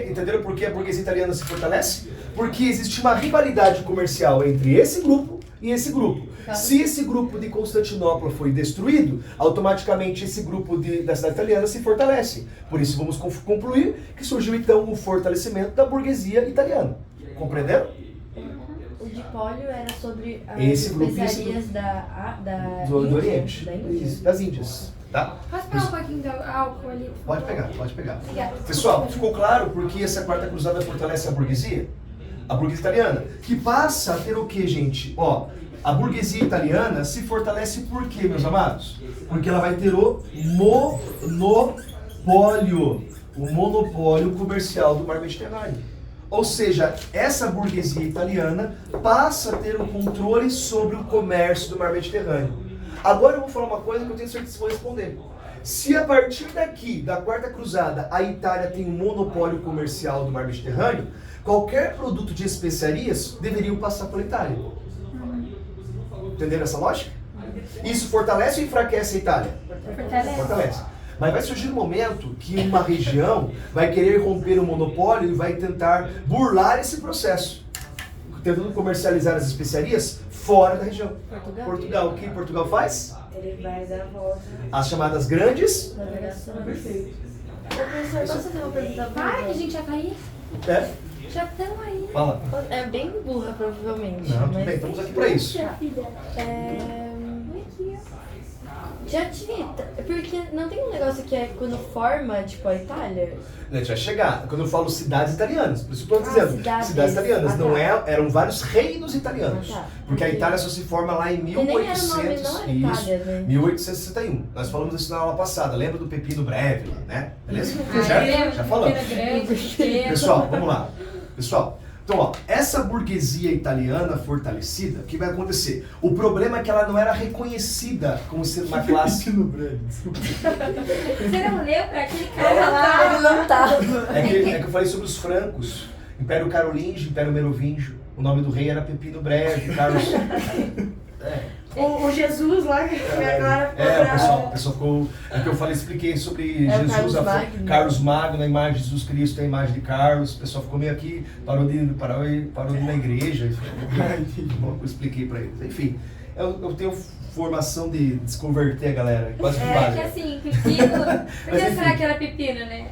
Entenderam por que a burguesia italiana se fortalece? Porque existe uma rivalidade comercial entre esse grupo e esse grupo. Se esse grupo de Constantinopla foi destruído, automaticamente esse grupo da cidade italiana se fortalece. Por isso vamos concluir que surgiu então o fortalecimento da burguesia italiana. Compreenderam? O dipólio era sobre as Esse grupo, especiarias do Oriente. Da Índia. Isso, das Índias. Tá? Posso pegar um pouquinho de álcool ali? por Pode favor? pegar, pode pegar. Obrigada. Pessoal, ficou claro porque essa quarta cruzada fortalece a burguesia? A burguesia italiana. Que passa a ter o que, gente? Ó, a burguesia italiana se fortalece por quê, meus amados? Porque ela vai ter o monopólio comercial do mar Mediterrâneo. Ou seja, essa burguesia italiana passa a ter o controle sobre o comércio do mar Mediterrâneo. Agora eu vou falar uma coisa que eu tenho certeza que vocês vão responder. Se a partir daqui, da Quarta Cruzada, a Itália tem um monopólio comercial do mar Mediterrâneo, qualquer produto de especiarias deveria passar pela Itália. Entenderam essa lógica? Isso fortalece ou enfraquece a Itália? Fortalece. Fortalece. Mas vai surgir um momento que uma região vai querer romper o monopólio e vai tentar burlar esse processo, tentando comercializar as especiarias fora da região. Portugal. O que Portugal faz? Ele vai dar a volta. As chamadas grandes. Navegação. Perfeito. Professor, posso fazer uma pergunta pra Para que a gente já tá aí. É? Já estamos aí. Fala. É bem burra, provavelmente. Não, tudo mas... bem, estamos aqui pra isso. Já tive... Porque não tem um negócio que é quando forma, tipo, a Itália? A gente vai chegar. Quando eu falo cidades italianas, por isso que eu estou dizendo. Cidades. Italianas, Ah, não tá. eram vários reinos italianos. Ah, tá. Porque a Itália só se forma lá em Que nem era o nome, 1800. não era Itália, Isso, né? 1861. Nós falamos isso na aula passada. Lembra do Pepino Breve, né? Beleza? Ah, Certo? Já falamos. grande, Pessoal, vamos lá. Pessoal, então, ó, essa burguesia italiana fortalecida, o que vai acontecer? O problema é que ela não era reconhecida como sendo uma classe. No breve, desculpa. Você não leu pra aquele cara lá? Ele não tá. É que eu falei sobre os francos. Império Carolíngio, Império Merovingio. O nome do rei era Pepino Breve, Carlos. O Jesus lá, que a Clara ficou O brava. pessoal ficou. É que eu falei, expliquei sobre É o Jesus, Carlos Magno. Carlos Magno, a imagem de Jesus Cristo, tem a imagem de Carlos. O pessoal ficou meio aqui, parou de ir na igreja. Eu expliquei pra eles. Enfim, eu tenho formação de desconverter a galera, quase que É que básica. assim, pepino. Por Mas que enfim. será que era pepino, né?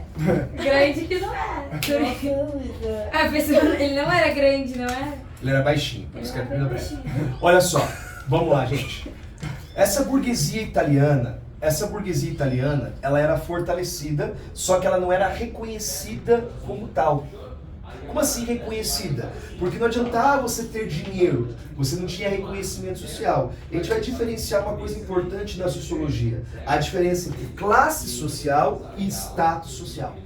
Grande que não era. Nossa, A pessoa, ele não era grande, não era? Ele era baixinho, por isso que era Ele era Pepino Breve. baixinho. Olha só, vamos lá, gente. Essa burguesia italiana, ela era fortalecida, só que ela não era reconhecida como tal. Como assim reconhecida? Porque não adiantava você ter dinheiro, você não tinha reconhecimento social. E a gente vai diferenciar uma coisa importante na sociologia, a diferença entre classe social e status social.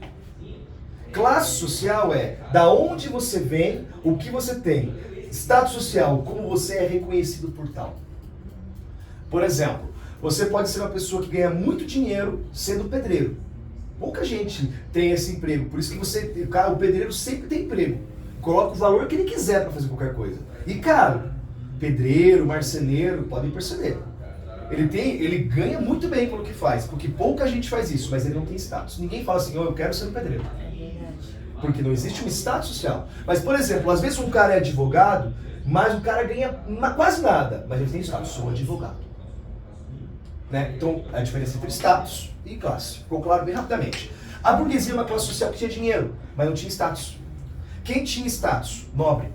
Classe social é da onde você vem, o que você tem. Status social, como você é reconhecido por tal. Por exemplo, você pode ser uma pessoa que ganha muito dinheiro sendo pedreiro. Pouca gente tem esse emprego, por isso que o pedreiro sempre tem emprego. Coloca o valor que ele quiser para fazer qualquer coisa. E cara, pedreiro, marceneiro, podem perceber. Ele ganha muito bem pelo que faz, porque pouca gente faz isso, mas ele não tem status. Ninguém fala assim, eu quero ser um pedreiro. Porque não existe um status social. Mas, por exemplo, às vezes um cara é advogado, mas o cara ganha quase nada, mas ele tem status, sou advogado. Né? Então, a diferença entre status e classe. Ficou claro bem rapidamente. A burguesia é uma classe social que tinha dinheiro, mas não tinha status. Quem tinha status? Nobre.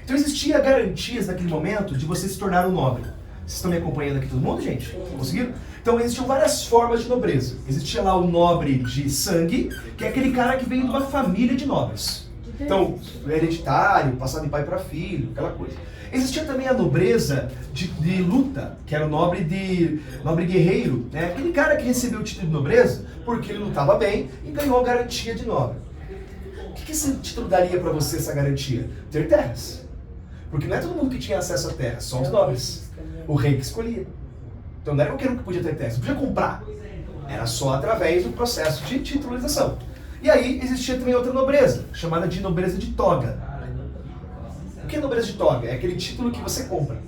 Então existia garantias naquele momento de você se tornar um nobre. Vocês estão me acompanhando aqui todo mundo, gente? Conseguiram? Então existiam várias formas de nobreza. Existia lá o nobre de sangue, que é aquele cara que vem de uma família de nobres. Então, hereditário, passado de pai para filho, aquela coisa. Existia também a nobreza de luta, que era o nobre guerreiro, né? Aquele cara que recebeu o título de nobreza porque ele lutava bem e ganhou a garantia de nobre. O que esse título daria para você, essa garantia? Ter terras. Porque não é todo mundo que tinha acesso a terras, só os nobres. O rei que escolhia. Então não era qualquer um que podia ter terras, podia comprar. Era só através do processo de titulização. E aí existia também outra nobreza, chamada de nobreza de toga. O que é nobreza de toga? É aquele título que você compra.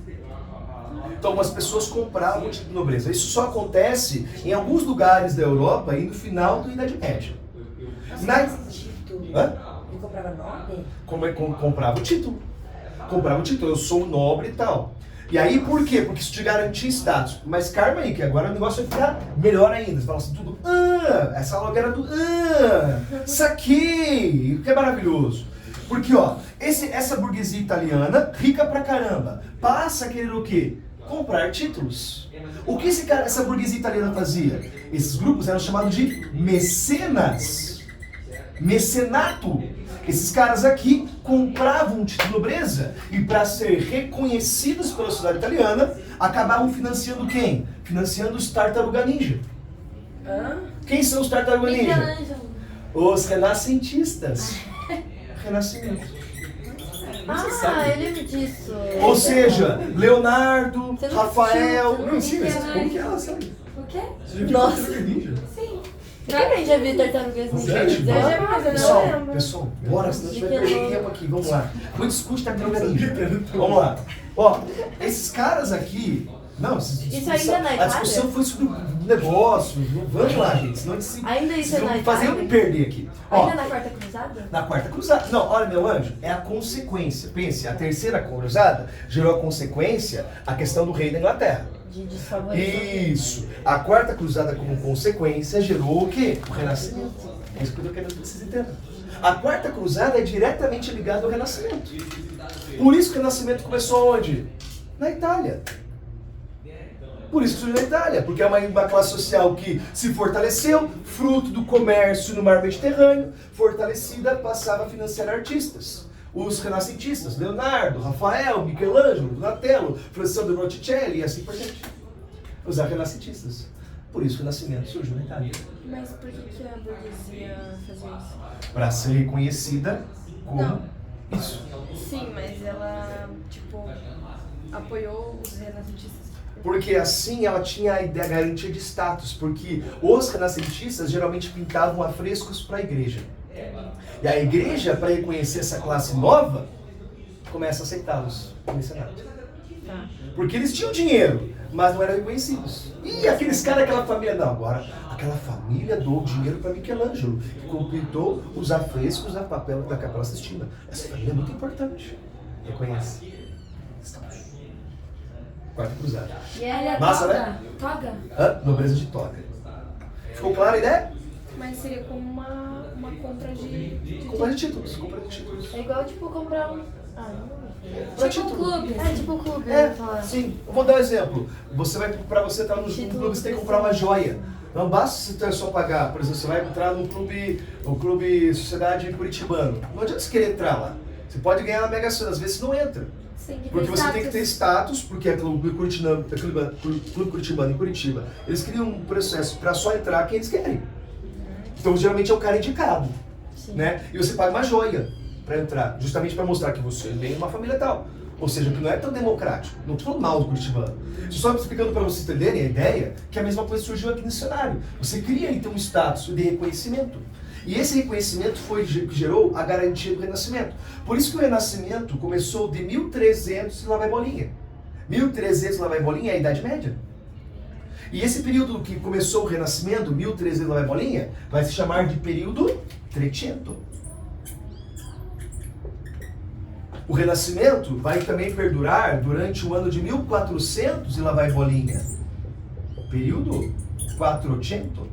Então algumas pessoas compravam o título de nobreza. Isso só acontece em alguns lugares da Europa e no final da Idade Média. Título. Hã? Ele comprava nome? Comprava o título. Comprava o título, eu sou um nobre e tal. E aí por quê? Porque isso te garantia status. Mas calma aí, que agora o negócio vai ficar melhor ainda. Você fala assim, tudo, essa aula era do, saquei, que é maravilhoso. Porque, ó, essa burguesia italiana, rica pra caramba, passa a querer o quê? Comprar títulos. O que essa burguesia italiana fazia? Esses grupos eram chamados de mecenas. Mecenato. Esses caras aqui compravam um título de nobreza e para ser reconhecidos pela sociedade italiana, acabavam financiando quem? Financiando os Tartaruga Ninja. Quem são os Tartaruga Ninja? Os renascentistas. Renascimento. eu lembro disso. Ou seja, Leonardo, Você não Rafael... assistiu? Não, sim, mas como que ela sabe? O quê? Você já viu Nossa. Tartaruga Ninja? Sim. Será que a gente já viu Tartarugas Ninja? Gente, Eu já vi, mas eu não lembro. pessoal, bora, senão a gente vai De que perder nome? tempo aqui. Vamos lá. Não discute Tartaruga Ninja. Vamos lá. Ó, esses caras aqui, Não, Isso ainda na a Itália? discussão foi sobre o negócio. Vamos lá, gente, senão a gente Ainda isso é na fazer eu Itália? me perder aqui. Ó, Ainda na Quarta Cruzada? na Quarta Cruzada. Não, olha, meu anjo, é a consequência. Pense, a Terceira Cruzada gerou a consequência, a questão do rei da Inglaterra. De desfavorecer. Isso. A Quarta Cruzada, como consequência, gerou o quê? O Renascimento. É isso que eu quero que vocês entendam. A Quarta Cruzada é diretamente ligada ao Renascimento. Por isso que o Renascimento começou onde? Na Itália. Por isso que surgiu na Itália, porque é uma classe social que se fortaleceu, fruto do comércio no mar Mediterrâneo, fortalecida, passava a financiar artistas. Os renascentistas, Leonardo, Rafael, Michelangelo, Donatello, Francisco de Botticelli e assim por diante. Os renascentistas. Por isso que o Renascimento surgiu na Itália. Mas por que a burguesia fazia isso? Para ser reconhecida como Não. isso. Sim, mas ela, tipo, apoiou os renascentistas. Porque assim ela tinha a ideia, a garantia de status, porque os renascentistas geralmente pintavam afrescos para a igreja. E a igreja, para reconhecer essa classe nova, começa a aceitá-los no mecenato. Porque eles tinham dinheiro, mas não eram reconhecidos. E aqueles caras, aquela família, não, agora aquela família doou dinheiro para Michelangelo, que completou os afrescos da Capela Sistina. Essa família é muito importante. Reconhece. Quarta Cruzada. E ela Massa, toga? né? Toga? Hã? Nobreza de toga. Ficou clara a ideia? Mas seria como uma compra de Compra de títulos. Compra de títulos. É igual, tipo, comprar um... Ah, Pra Tipo um título. clube. não. É tipo um clube, eu ia falar. Sim. Eu vou dar um exemplo. Você vai, pra você entrar no clube, você tem que comprar uma joia. Não basta você só pagar. Por exemplo, você vai entrar no clube Sociedade Curitibano. Não adianta você querer entrar lá. Você pode ganhar na Mega Sena, às vezes você não entra. Sim, que Porque tem você tem que ter status. status, porque é Clube Curitibano em Curitiba. Eles criam um processo para só entrar quem eles querem. Então, geralmente é o cara indicado. Sim. Né? E você paga uma joia para entrar, justamente para mostrar que você vem de uma família tal. Ou seja, que não é tão democrático. Não estou falando mal do curitibano. Estou só explicando para vocês entenderem a ideia que a mesma coisa surgiu aqui no cenário. Você cria então um status de reconhecimento. E esse reconhecimento foi que gerou a garantia do Renascimento. Por isso que o Renascimento começou de 1300 e lá vai bolinha. 1300 e lá vai bolinha é a Idade Média. E esse período que começou o Renascimento, 1300 e lá vai bolinha, vai se chamar de período Trecento. O Renascimento vai também perdurar durante o ano de 1400 e lá vai bolinha. Período 400.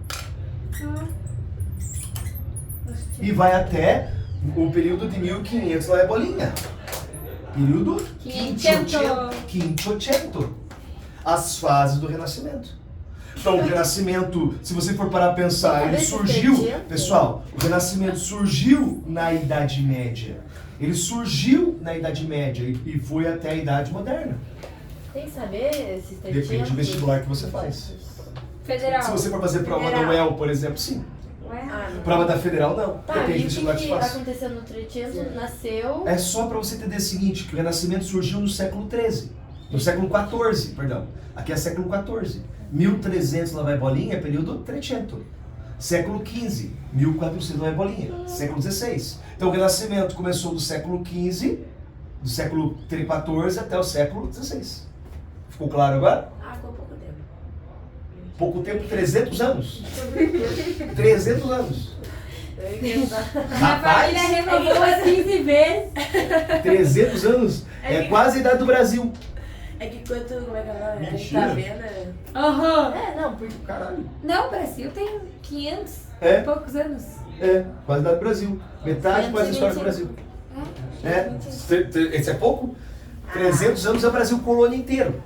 E vai até o período de 1500 lá vai bolinha. Período 500. As fases do Renascimento. Então, o Renascimento, se você for parar a pensar, ele surgiu... Pessoal, o Renascimento surgiu na Idade Média. Ele surgiu na Idade Média e foi até a Idade Moderna. Tem que saber esses 300. Depende do vestibular que você faz. Federal. Se você for fazer prova da UEL, por exemplo, sim. Ué? Prova da Federal, não. Tá, Depende do e o vestibular que que você faz. aconteceu no 300? Nasceu... É só para você entender o seguinte, que o Renascimento surgiu no século XIII. No século XIV, perdão. Aqui é século XIV. 1300 lá vai bolinha, período Trecento. Século XV, 1400 lá vai bolinha. Século XVI. Então o Renascimento começou do século XV, do século XIV até o século XVI. Ficou claro agora? Ah, ficou pouco tempo. Pouco tempo, 300 anos. 300 anos. Minha Rapaz, família renovou as 15 vezes. 300 anos é quase a idade do Brasil. É que quanto, como é que é? A gente Mentira. tá vendo, Aham. É, não, porque... Caralho. Não, o Brasil tem 500 É. e poucos anos. É, quase a idade do Brasil. Metade quase a história do Brasil. É, esse é pouco? 300 anos é o Brasil colônia inteiro.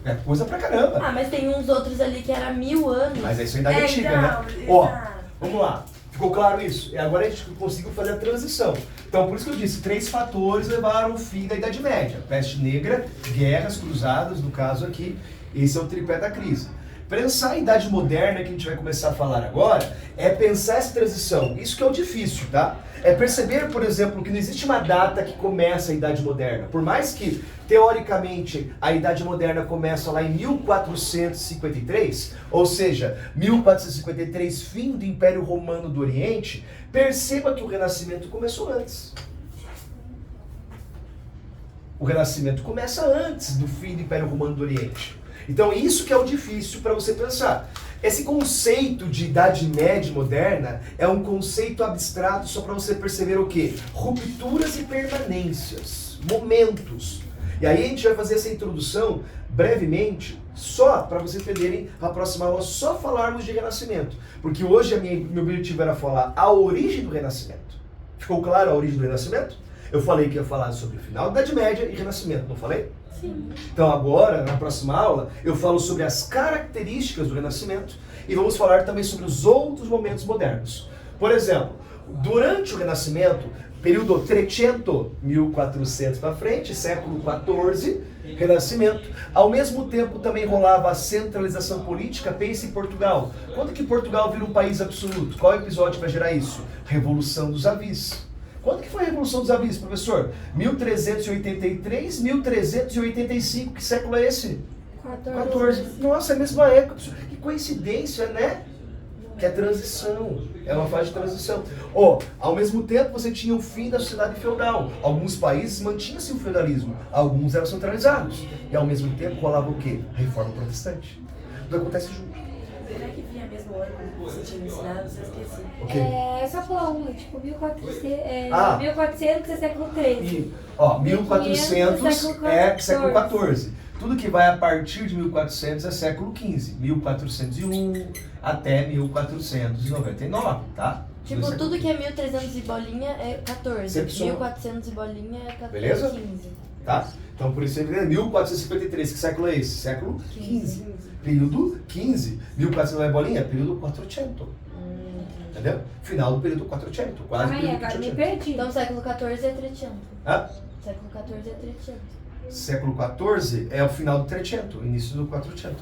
É coisa pra caramba. Ah, mas tem uns outros ali que era 1000 anos. Mas isso é idade antiga, então, né? exato. Ó, vamos lá. Ficou claro isso? E agora a gente conseguiu fazer a transição. Então, por isso que eu disse, 3 fatores levaram ao fim da Idade Média. Peste negra, guerras cruzadas, no caso aqui, esse é o tripé da crise. Pensar em Idade Moderna, que a gente vai começar a falar agora, é pensar essa transição. Isso que é o difícil, tá? É perceber, por exemplo, que não existe uma data que começa a Idade Moderna. Por mais que, teoricamente, a Idade Moderna começa lá em 1453, ou seja, 1453, fim do Império Romano do Oriente, perceba que o Renascimento começou antes. O Renascimento começa antes do fim do Império Romano do Oriente. Então isso que é o difícil para você pensar. Esse conceito de Idade Média moderna é um conceito abstrato só para você perceber o quê? Rupturas e permanências, momentos. E aí a gente vai fazer essa introdução brevemente, só para vocês entenderem, a próxima aula só falarmos de Renascimento. Porque hoje meu objetivo era falar a origem do Renascimento. Ficou claro a origem do Renascimento? Eu falei que ia falar sobre o final da Idade Média e Renascimento, não falei? Sim. Então agora, na próxima aula, eu falo sobre as características do Renascimento e vamos falar também sobre os outros momentos modernos. Por exemplo, durante o Renascimento, período Trecento, 1400 para frente, século XIV, Renascimento, ao mesmo tempo também rolava a centralização política. Pense em Portugal. Quando que Portugal vira um país absoluto? Qual episódio vai gerar isso? Revolução dos Avis. Quando que foi a Revolução dos Avis, professor? 1383, 1385. Que século é esse? 14. Nossa, é a mesma época. Que coincidência, né? Que é transição. É uma fase de transição. Ao mesmo tempo você tinha o fim da sociedade feudal. Alguns países mantinham-se o feudalismo. Alguns eram centralizados. E ao mesmo tempo rolava o quê? Reforma protestante. Tudo acontece junto. Será que vinha mesmo ano que você tinha me ensinado? Você esqueci. Okay. É só pular uma, tipo, 1400 é século XIII. E, 1400 é século XIV. Tudo que vai a partir de 1400 é século XV. 1401 até 1499, tá? Tipo, tudo que é 1300 e bolinha é 14. 1400 e bolinha é 14. Beleza? 15. Tá? Então por isso é 1453. Que século é esse? Século XV. Período 15. 1400 é bolinha? Período 400. Entendeu? Final do período 400. Quase período Agora me 400. perdi. Então século 14 é 300. Hã? Século 14 é 300. Século XIV é o final do 300, início do 400.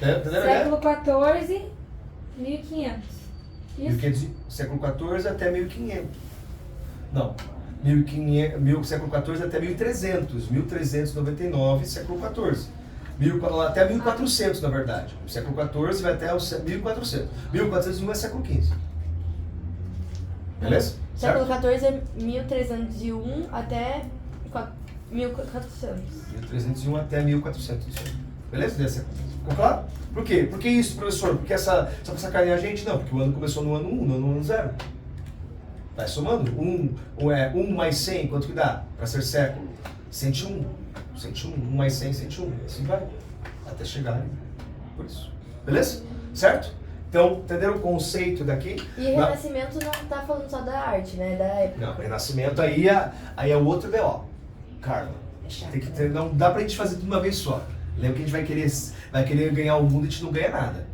Entendeu? Século XIV, 1500. Isso? Século XIV até 1500. Não. Século XIV até 1300. 1399, século XIV. Até 1400, na verdade. O século XIV vai até o 1400. 1401 é século XV. Beleza? Século XIV é 1301 até 1400. 1301 até 1400. Beleza? Ficou claro? Por quê? Por que isso, professor? Porque só pra sacanear a gente? Não, porque o ano começou no ano 1, no ano 0. Vai somando. 1 mais 100, quanto que dá? Para ser século? 101. 101. 1 mais 100, 101. Assim vai. Até chegar ali. Por isso. Beleza? Certo? Então, entenderam o conceito daqui? E Renascimento não tá falando só da arte, né? Da época. Não, Renascimento aí é o outro B.O. Carla. Tem que ter, não dá pra gente fazer tudo uma vez só. Lembra que a gente vai querer ganhar o mundo e a gente não ganha nada.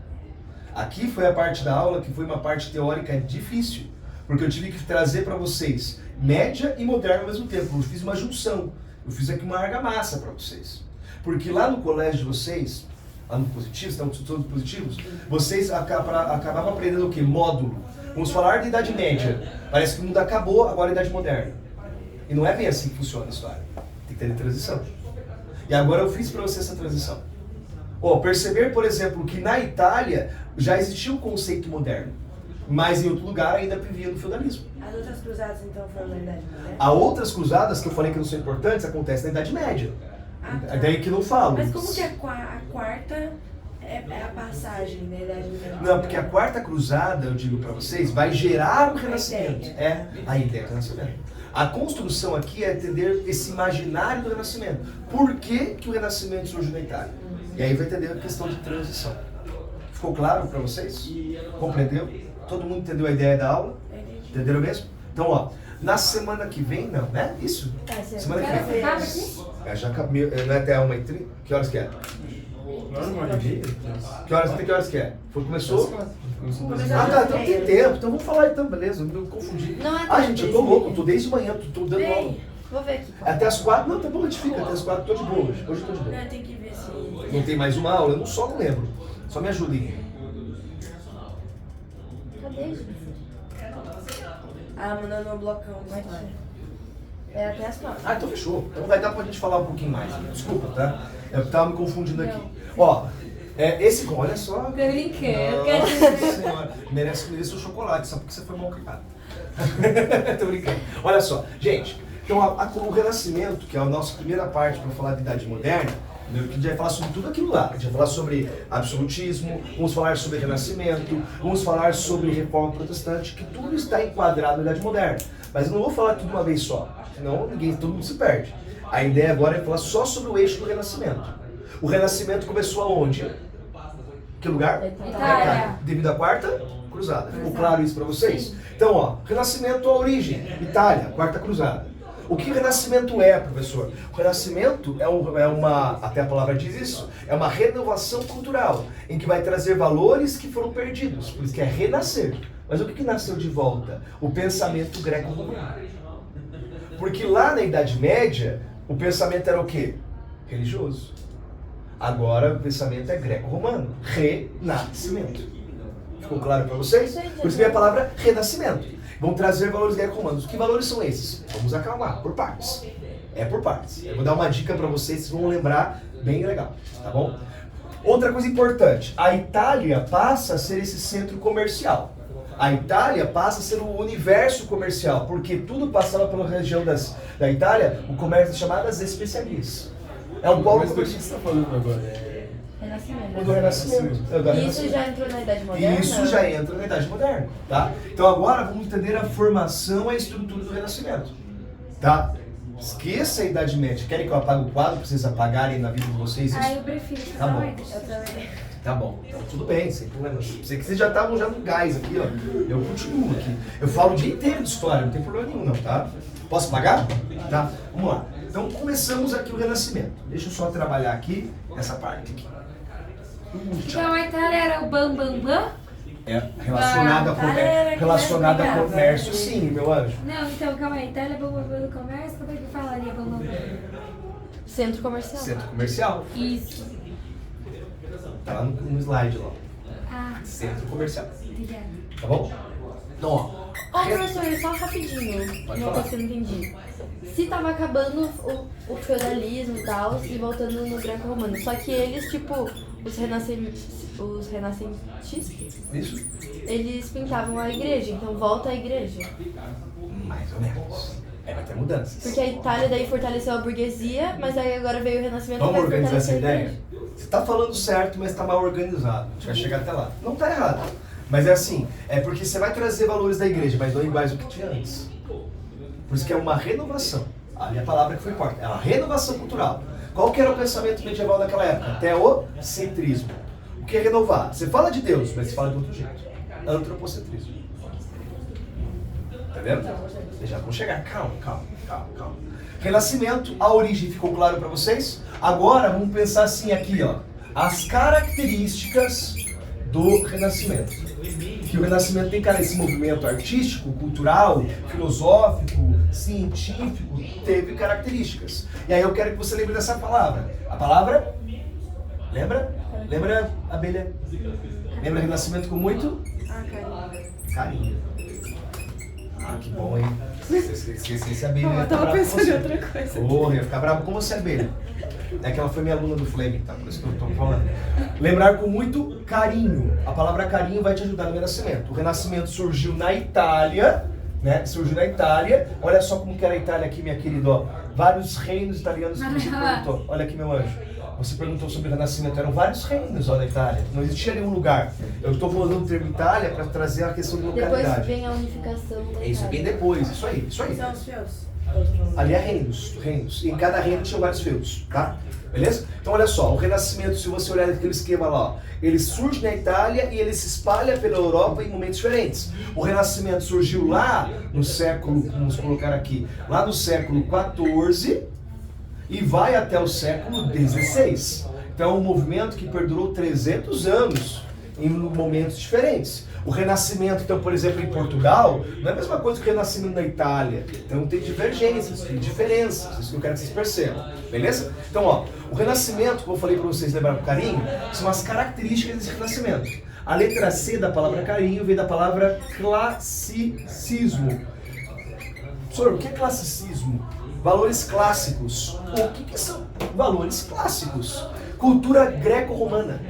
Aqui foi a parte da aula que foi uma parte teórica difícil. Porque eu tive que trazer para vocês média e moderna ao mesmo tempo. Eu fiz uma junção. Eu fiz aqui uma argamassa para vocês. Porque lá no colégio de vocês, lá no positivo, estão todos positivos, vocês acabavam aprendendo o quê? Módulo. Vamos falar de Idade Média. Parece que o mundo acabou, agora é Idade Moderna. E não é bem assim que funciona a história. Tem que ter transição. E agora eu fiz para você essa transição. Perceber, por exemplo, que na Itália já existia um conceito moderno. Mas em outro lugar ainda vivia no feudalismo. As outras cruzadas, então, foram na Idade Moderna? Há outras cruzadas que eu falei que não são importantes, acontecem na Idade Média. Tá. É daí que não falo. Mas como que a quarta é a passagem da Idade Moderna? Não, porque a quarta cruzada, eu digo para vocês, vai gerar o Renascimento. É a ideia do Renascimento. A construção aqui é entender esse imaginário do Renascimento. Por que o Renascimento surge na Itália? E aí vai entender a questão de transição. Ficou claro para vocês? Compreendeu? Todo mundo entendeu a ideia da aula? Entenderam mesmo? Então, na semana que vem, não, né? Isso? Semana que vem. Já acabou, não é até 1h30? Que horas que é? Que horas que é? Começou? Tá, então tem tempo. Então vamos falar então, beleza? Eu me confundi. Gente, eu tô louco, eu tô desde manhã, tô dando aula. Vou ver aqui. Até as 4, não, tá bom, a gente fica. Até as 4 tô de boa hoje. Hoje eu tô de boa. Não, tem que ver se... Não tem mais uma aula? Eu não lembro. Só me ajudem. Cadê, gente? Mandando um blocão. É até as 4. Então fechou. Então vai dar pra gente falar um pouquinho mais. Desculpa, tá? Eu tava me confundindo aqui. Esse, olha só. Eu brinquei. Nossa senhora. Merece o chocolate, só porque você foi mal criado. Tô brincando. Olha só, gente, Então, o Renascimento, que é a nossa primeira parte para falar de Idade Moderna, que a gente vai falar sobre tudo aquilo lá. A gente vai falar sobre absolutismo, vamos falar sobre Renascimento, vamos falar sobre Reforma Protestante, que tudo está enquadrado na Idade Moderna. Mas eu não vou falar tudo de uma vez só, senão todo mundo se perde. A ideia agora é falar só sobre o eixo do Renascimento. O Renascimento começou aonde? Que lugar? Itália. Devido à Quarta Cruzada. Ficou claro isso para vocês? Então, ó, Renascimento, a origem, Itália, Quarta Cruzada. O que o Renascimento é, professor? O Renascimento é uma, até a palavra diz isso, é uma renovação cultural, em que vai trazer valores que foram perdidos, por isso que é renascer. Mas o que nasceu de volta? O pensamento greco-romano. Porque lá na Idade Média, o pensamento era o quê? Religioso. Agora o pensamento é greco-romano. Renascimento. Ficou claro para vocês? Por isso vem a palavra renascimento. Vão trazer valores greco-romanos. Que valores são esses? Vamos acalmar, por partes. É por partes. Eu vou dar uma dica para vocês, vocês vão lembrar bem legal, tá bom? Outra coisa importante, a Itália passa a ser esse centro comercial. A Itália passa a ser o universo comercial, porque tudo passava pela região da Itália, o comércio é chamado das especiarias. É o polo comercial. O que você está falando agora? Renascimento. Do Renascimento. E isso já entrou na Idade Moderna? Isso já entra na Idade Moderna, tá? Então agora vamos entender a formação e a estrutura do Renascimento, tá? Esqueça a Idade Média. Querem que eu apague o quadro para vocês apagarem na vida de vocês isso? Eu prefiro. Tá bom. Eu também. Tá bom, então tudo bem, sem problema. Sei que vocês já estavam no gás aqui, ó. Eu continuo aqui. Eu falo o dia inteiro de história, não tem problema nenhum não, tá? Posso apagar? Tá? Vamos lá. Então começamos aqui o Renascimento. Deixa eu só trabalhar aqui essa parte aqui. Então a Itália era o Bam Bam Bam? É relacionada a comércio, sim, meu anjo. Não, então calma aí. Itália é Bam Bam Bam do comércio? Como é que falaria Bam Bam Bam? Centro comercial. Centro comercial. Isso. Tá lá no slide lá. Ah, Centro comercial. obrigada. Tá bom? Então, ó. Ô, professor, só rapidinho, Pode uma falar. coisa que eu não entendi. Se tava acabando o feudalismo e tal, e voltando no greco-romano, só que eles, tipo, os renascentistas, Isso? eles pintavam a igreja, então volta à igreja. Mais ou menos. Vai ter mudanças. Porque a Itália daí fortaleceu a burguesia, mas aí agora veio o renascimento e Vamos vai organizar essa fortalecer a ideia? igreja. Você está falando certo, mas está mal organizado. A gente vai chegar até lá. Não está errado. Mas é assim, é porque você vai trazer valores da igreja, mas não iguais ao que tinha antes. Por isso que é uma renovação. Ali é a palavra que foi importa. É uma renovação cultural. Qual que era o pensamento medieval daquela época? Teocentrismo. O que é renovar? Você fala de Deus, mas você fala de outro jeito. Antropocentrismo. Tá vendo? Já vamos chegar. Calma. Renascimento, a origem ficou claro para vocês? Agora vamos pensar assim aqui, ó. As características do Renascimento. Que o Renascimento tem, cara, esse movimento artístico, cultural, filosófico, científico, teve características. E aí eu quero que você lembre dessa palavra. A palavra? Lembra? Lembra, abelha? Lembra Renascimento com muito? Carinho. Ah, que bom, hein? Esqueci a abelha. Eu tava pensando em outra coisa. Oh, eu ia ficar bravo com você, abelha. É que ela foi minha aluna do Fleming, tá? Por isso que eu tô falando. Lembrar com muito carinho. A palavra carinho vai te ajudar no Renascimento. O Renascimento surgiu na Itália, né? Surgiu na Itália. Olha só como que era a Itália aqui, minha querida, ó. Vários reinos italianos que você perguntou. Olha aqui, meu anjo. Você perguntou sobre o Renascimento. Eram vários reinos, ó, na Itália. Não existia nenhum lugar. Eu estou falando o termo Itália para trazer a questão de localidade. Depois vem a unificação da É isso, Itália. vem depois. Isso aí. São os fios. Ali é reinos. E em cada reino tinha vários feudos, tá? Beleza? Então olha só, o Renascimento, se você olhar aquele esquema lá, ó, ele surge na Itália e ele se espalha pela Europa em momentos diferentes. O Renascimento surgiu lá no século, vamos colocar aqui, lá no século XIV e vai até o século XVI. Então é um movimento que perdurou 300 anos em momentos diferentes. O Renascimento, então, por exemplo, em Portugal, não é a mesma coisa que o Renascimento na Itália. Então tem divergências, tem diferenças, isso que eu quero que vocês percebam, beleza? Então, ó, o Renascimento, como eu falei para vocês lembrar com carinho, são as características desse Renascimento. A letra C da palavra carinho vem da palavra classicismo. Professor, o que é classicismo? Valores clássicos. O que são valores clássicos? Cultura greco-romana.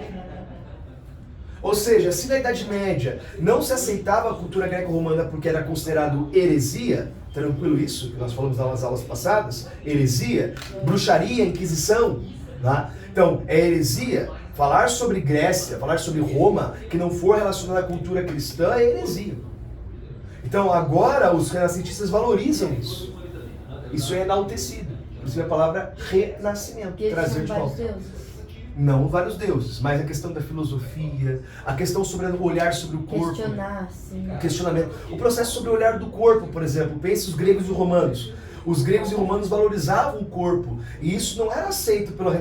Ou seja, se na Idade Média não se aceitava a cultura greco-romana porque era considerado heresia, Tranquilo isso, que nós falamos nas aulas passadas? Heresia, bruxaria, inquisição. Tá? Então, é heresia. Falar sobre Grécia, falar sobre Roma, que não for relacionado à cultura cristã, é heresia. Então, agora, os renascentistas valorizam isso. Isso é enaltecido. Inclusive a palavra renascimento. Trazer de volta. Não vários deuses, mas a questão da filosofia, a questão sobre o olhar sobre o corpo. Questionar, sim. O questionamento. O processo sobre o olhar do corpo, por exemplo. Pense os gregos e os romanos. Os gregos e romanos valorizavam o corpo. E isso não era aceito pela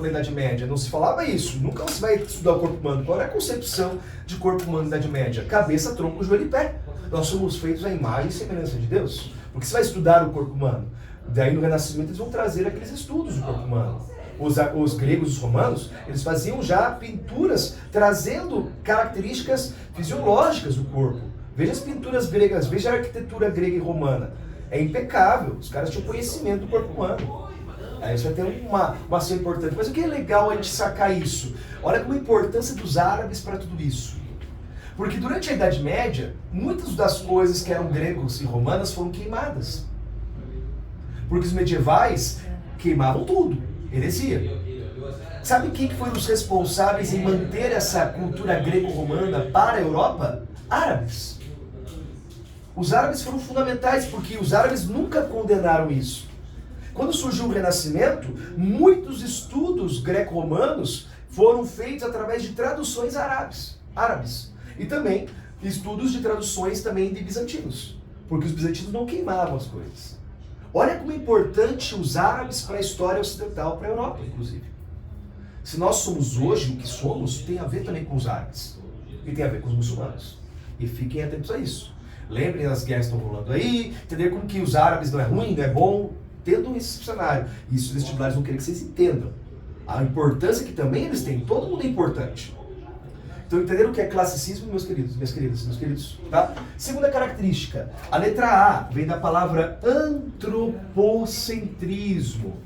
Idade Média. Não se falava isso. Nunca você vai estudar o corpo humano. Qual é a concepção de corpo humano na Idade Média? Cabeça, tronco, joelho e pé. Nós somos feitos à imagem e semelhança de Deus. Porque você vai estudar o corpo humano. Daí no Renascimento eles vão trazer aqueles estudos do corpo humano. Os gregos e os romanos, eles faziam já pinturas trazendo características fisiológicas do corpo. Veja as pinturas gregas, veja a arquitetura grega e romana. É impecável, os caras tinham conhecimento do corpo humano. Aí isso vai ter uma ação importante. Mas o que é legal a gente sacar isso? Olha como a importância dos árabes para tudo isso. Porque durante a Idade Média, muitas das coisas que eram gregos e romanas foram queimadas. Porque os medievais queimavam tudo, heresia. Sabe quem que foram os responsáveis em manter essa cultura greco-romana para a Europa? Árabes. Os árabes foram fundamentais, porque os árabes nunca condenaram isso. Quando surgiu o Renascimento, muitos estudos greco-romanos foram feitos através de traduções árabes. E também estudos de traduções também de bizantinos, porque os bizantinos não queimavam as coisas. Olha como é importante os árabes para a história ocidental, para a Europa, inclusive. Se nós somos hoje o que somos, tem a ver também com os árabes. E tem a ver com os muçulmanos. E fiquem atentos a isso. Lembrem das guerras que estão rolando aí, entender como que os árabes não é ruim, não é bom. Entendam esse cenário. Isso os vestibulares vão querer que vocês entendam. A importância que também eles têm. Todo mundo é importante. Então, entenderam o que é classicismo, meus queridos, minhas queridas, meus queridos? Tá? Segunda característica. A letra A vem da palavra antropocentrismo.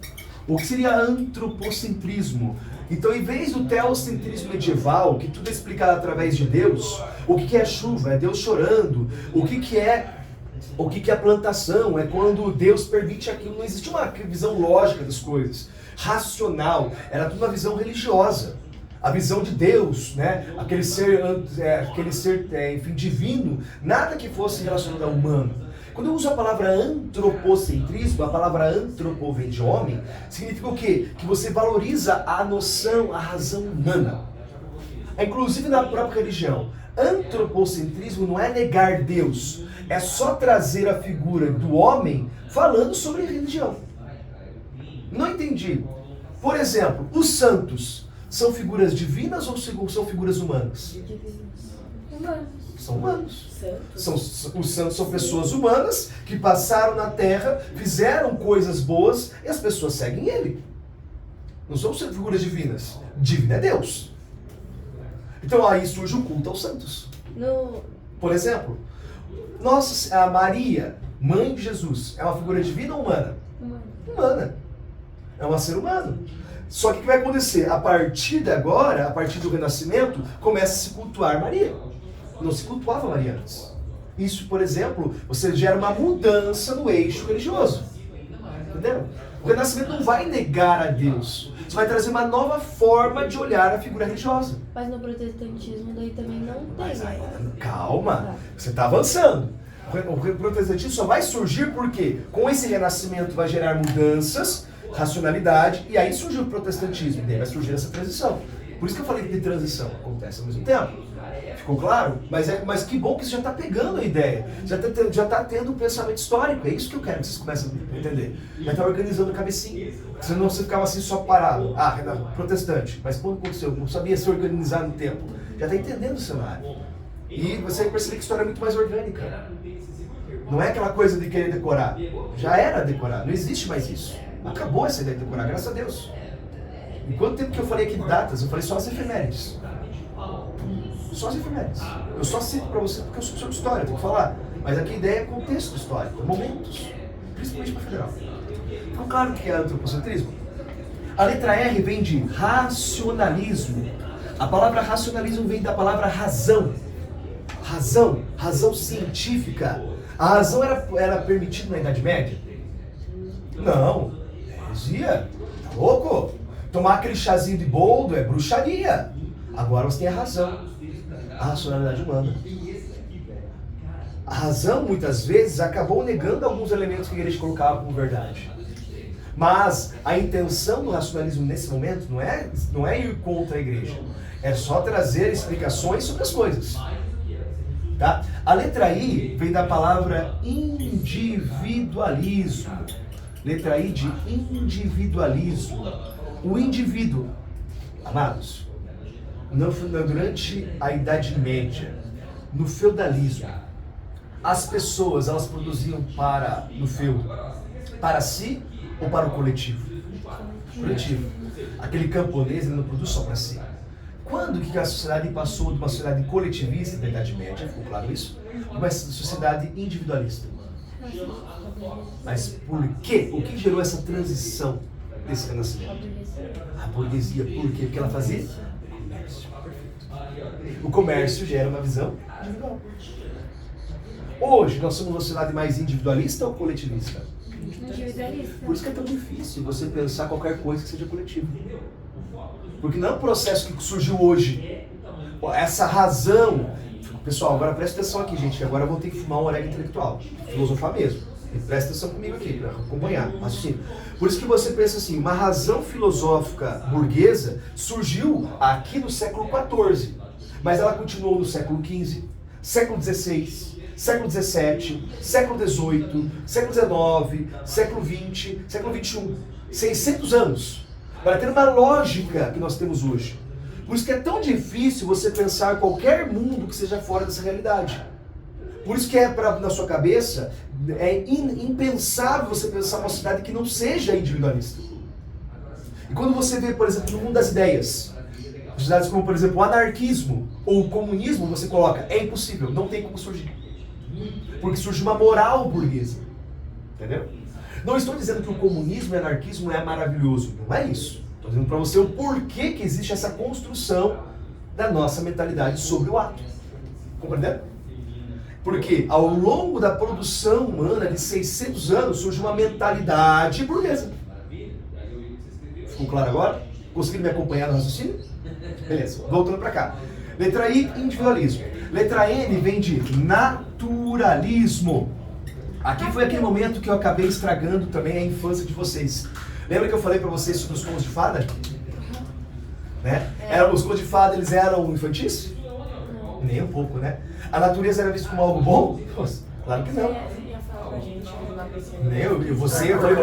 O que seria antropocentrismo? Então, em vez do teocentrismo medieval, que tudo é explicado através de Deus, o que é chuva? É Deus chorando. O que é a plantação? É quando Deus permite aquilo. Não existe uma visão lógica das coisas. Racional. Era tudo uma visão religiosa. A visão de Deus, né? aquele ser enfim, divino, nada que fosse relacionado ao humano. Quando eu uso a palavra antropocentrismo, a palavra antropo vem de homem, significa o quê? Que você valoriza a noção, a razão humana. Inclusive na própria religião. Antropocentrismo não é negar Deus, é só trazer a figura do homem falando sobre a religião. Não entendi. Por exemplo, os santos são figuras divinas ou são figuras humanas? Humanos. São humanos. Os santos são pessoas humanas que passaram na terra, fizeram coisas boas e as pessoas seguem ele. Não são figuras divinas. Divino é Deus. Então aí surge o culto aos santos. Por exemplo, a Maria, mãe de Jesus, é uma figura divina ou humana? Humana. É um ser humano. Só que o que vai acontecer? A partir de agora, a partir do Renascimento, começa a se cultuar Maria. Não se cultuava Maria antes. Isso, por exemplo, você gera uma mudança no eixo religioso. Entendeu? O Renascimento não vai negar a Deus. Você vai trazer uma nova forma de olhar a figura religiosa. Mas no protestantismo daí também não tem. Calma, você está avançando. O protestantismo só vai surgir porque com esse renascimento vai gerar mudanças, racionalidade, e aí surgiu o protestantismo, e daí vai surgir essa transição. Por isso que eu falei de transição, acontece ao mesmo tempo. Ficou claro? Mas que bom que você já está pegando a ideia, já está tendo um pensamento histórico, é isso que eu quero que vocês comecem a entender. Já está organizando a cabecinha, senão você ficava assim só parado. Protestante, mas quando aconteceu? Não sabia se organizar no tempo. Já está entendendo o cenário. E você vai perceber que a história é muito mais orgânica. Não é aquela coisa de querer decorar. Já era decorar, não existe mais isso. Acabou essa ideia de decorar, graças a Deus. Em quanto tempo que eu falei aqui de datas? Eu falei só as efemérides. Só as efemérides. Eu só cito para você porque eu sou professor de história, tenho que falar. Mas aqui a ideia é contexto histórico, momentos. Principalmente para federal. Então, claro que é antropocentrismo. A letra R vem de racionalismo. A palavra racionalismo vem da palavra razão. Razão científica. A razão era permitida na Idade Média? Não. Heresia. Tá louco? Tomar aquele chazinho de boldo é bruxaria. Agora você tem a razão. A racionalidade humana. A razão, muitas vezes, acabou negando alguns elementos que a igreja colocava como verdade. Mas a intenção do racionalismo nesse momento não é ir contra a igreja. É só trazer explicações sobre as coisas. Tá? A letra I vem da palavra individualismo. Letra I de individualismo. O indivíduo, amados, durante a Idade Média, no feudalismo, as pessoas, elas produziam no feudo, para si ou para o coletivo? Coletivo. Aquele camponês, ele não produz só para si. Quando que a sociedade passou de uma sociedade coletivista da Idade Média, ficou claro isso? Para uma sociedade individualista. Mas por quê? O que gerou essa transição desse renascimento? A burguesia. Por quê? O que ela fazia? Comércio. O comércio gera uma visão individual. Hoje, nós somos uma sociedade mais individualista ou coletivista? Individualista. Por isso que é tão difícil você pensar qualquer coisa que seja coletiva. Porque não é um processo que surgiu hoje. Essa razão... Pessoal, agora presta atenção aqui, gente, que agora eu vou ter que fumar um orégano intelectual. Filosofar mesmo. E presta atenção comigo aqui, para acompanhar. Assim, por isso que você pensa assim, uma razão filosófica burguesa surgiu aqui no século XIV. Mas ela continuou no século XV, século XVI, século XVII, século XVIII, século XIX, século XX, século XXI. 600 anos. Para ter uma lógica que nós temos hoje. Por isso que é tão difícil você pensar qualquer mundo que seja fora dessa realidade. Por isso que na sua cabeça é impensável você pensar uma sociedade que não seja individualista. E quando você vê, por exemplo, no mundo das ideias, sociedades como, por exemplo, o anarquismo ou o comunismo, você coloca, é impossível, não tem como surgir. Porque surge uma moral burguesa. Entendeu? Não estou dizendo que o comunismo e o anarquismo é maravilhoso, não é isso. Estou dizendo para você o porquê que existe essa construção da nossa mentalidade sobre o ato. Compreendeu? Porque ao longo da produção humana de 600 anos surge uma mentalidade burguesa. Ficou claro agora? Conseguiram me acompanhar no raciocínio? Beleza, voltando para cá. Letra I, individualismo. Letra N vem de naturalismo. Aqui foi aquele momento que eu acabei estragando também a infância de vocês. Lembra que eu falei para vocês sobre os contos de fada? Né? Os contos de fada, eles eram infantis? Nem um pouco, né? A natureza era vista como algo bom? Claro que não. Ia falar pra gente, Eu falei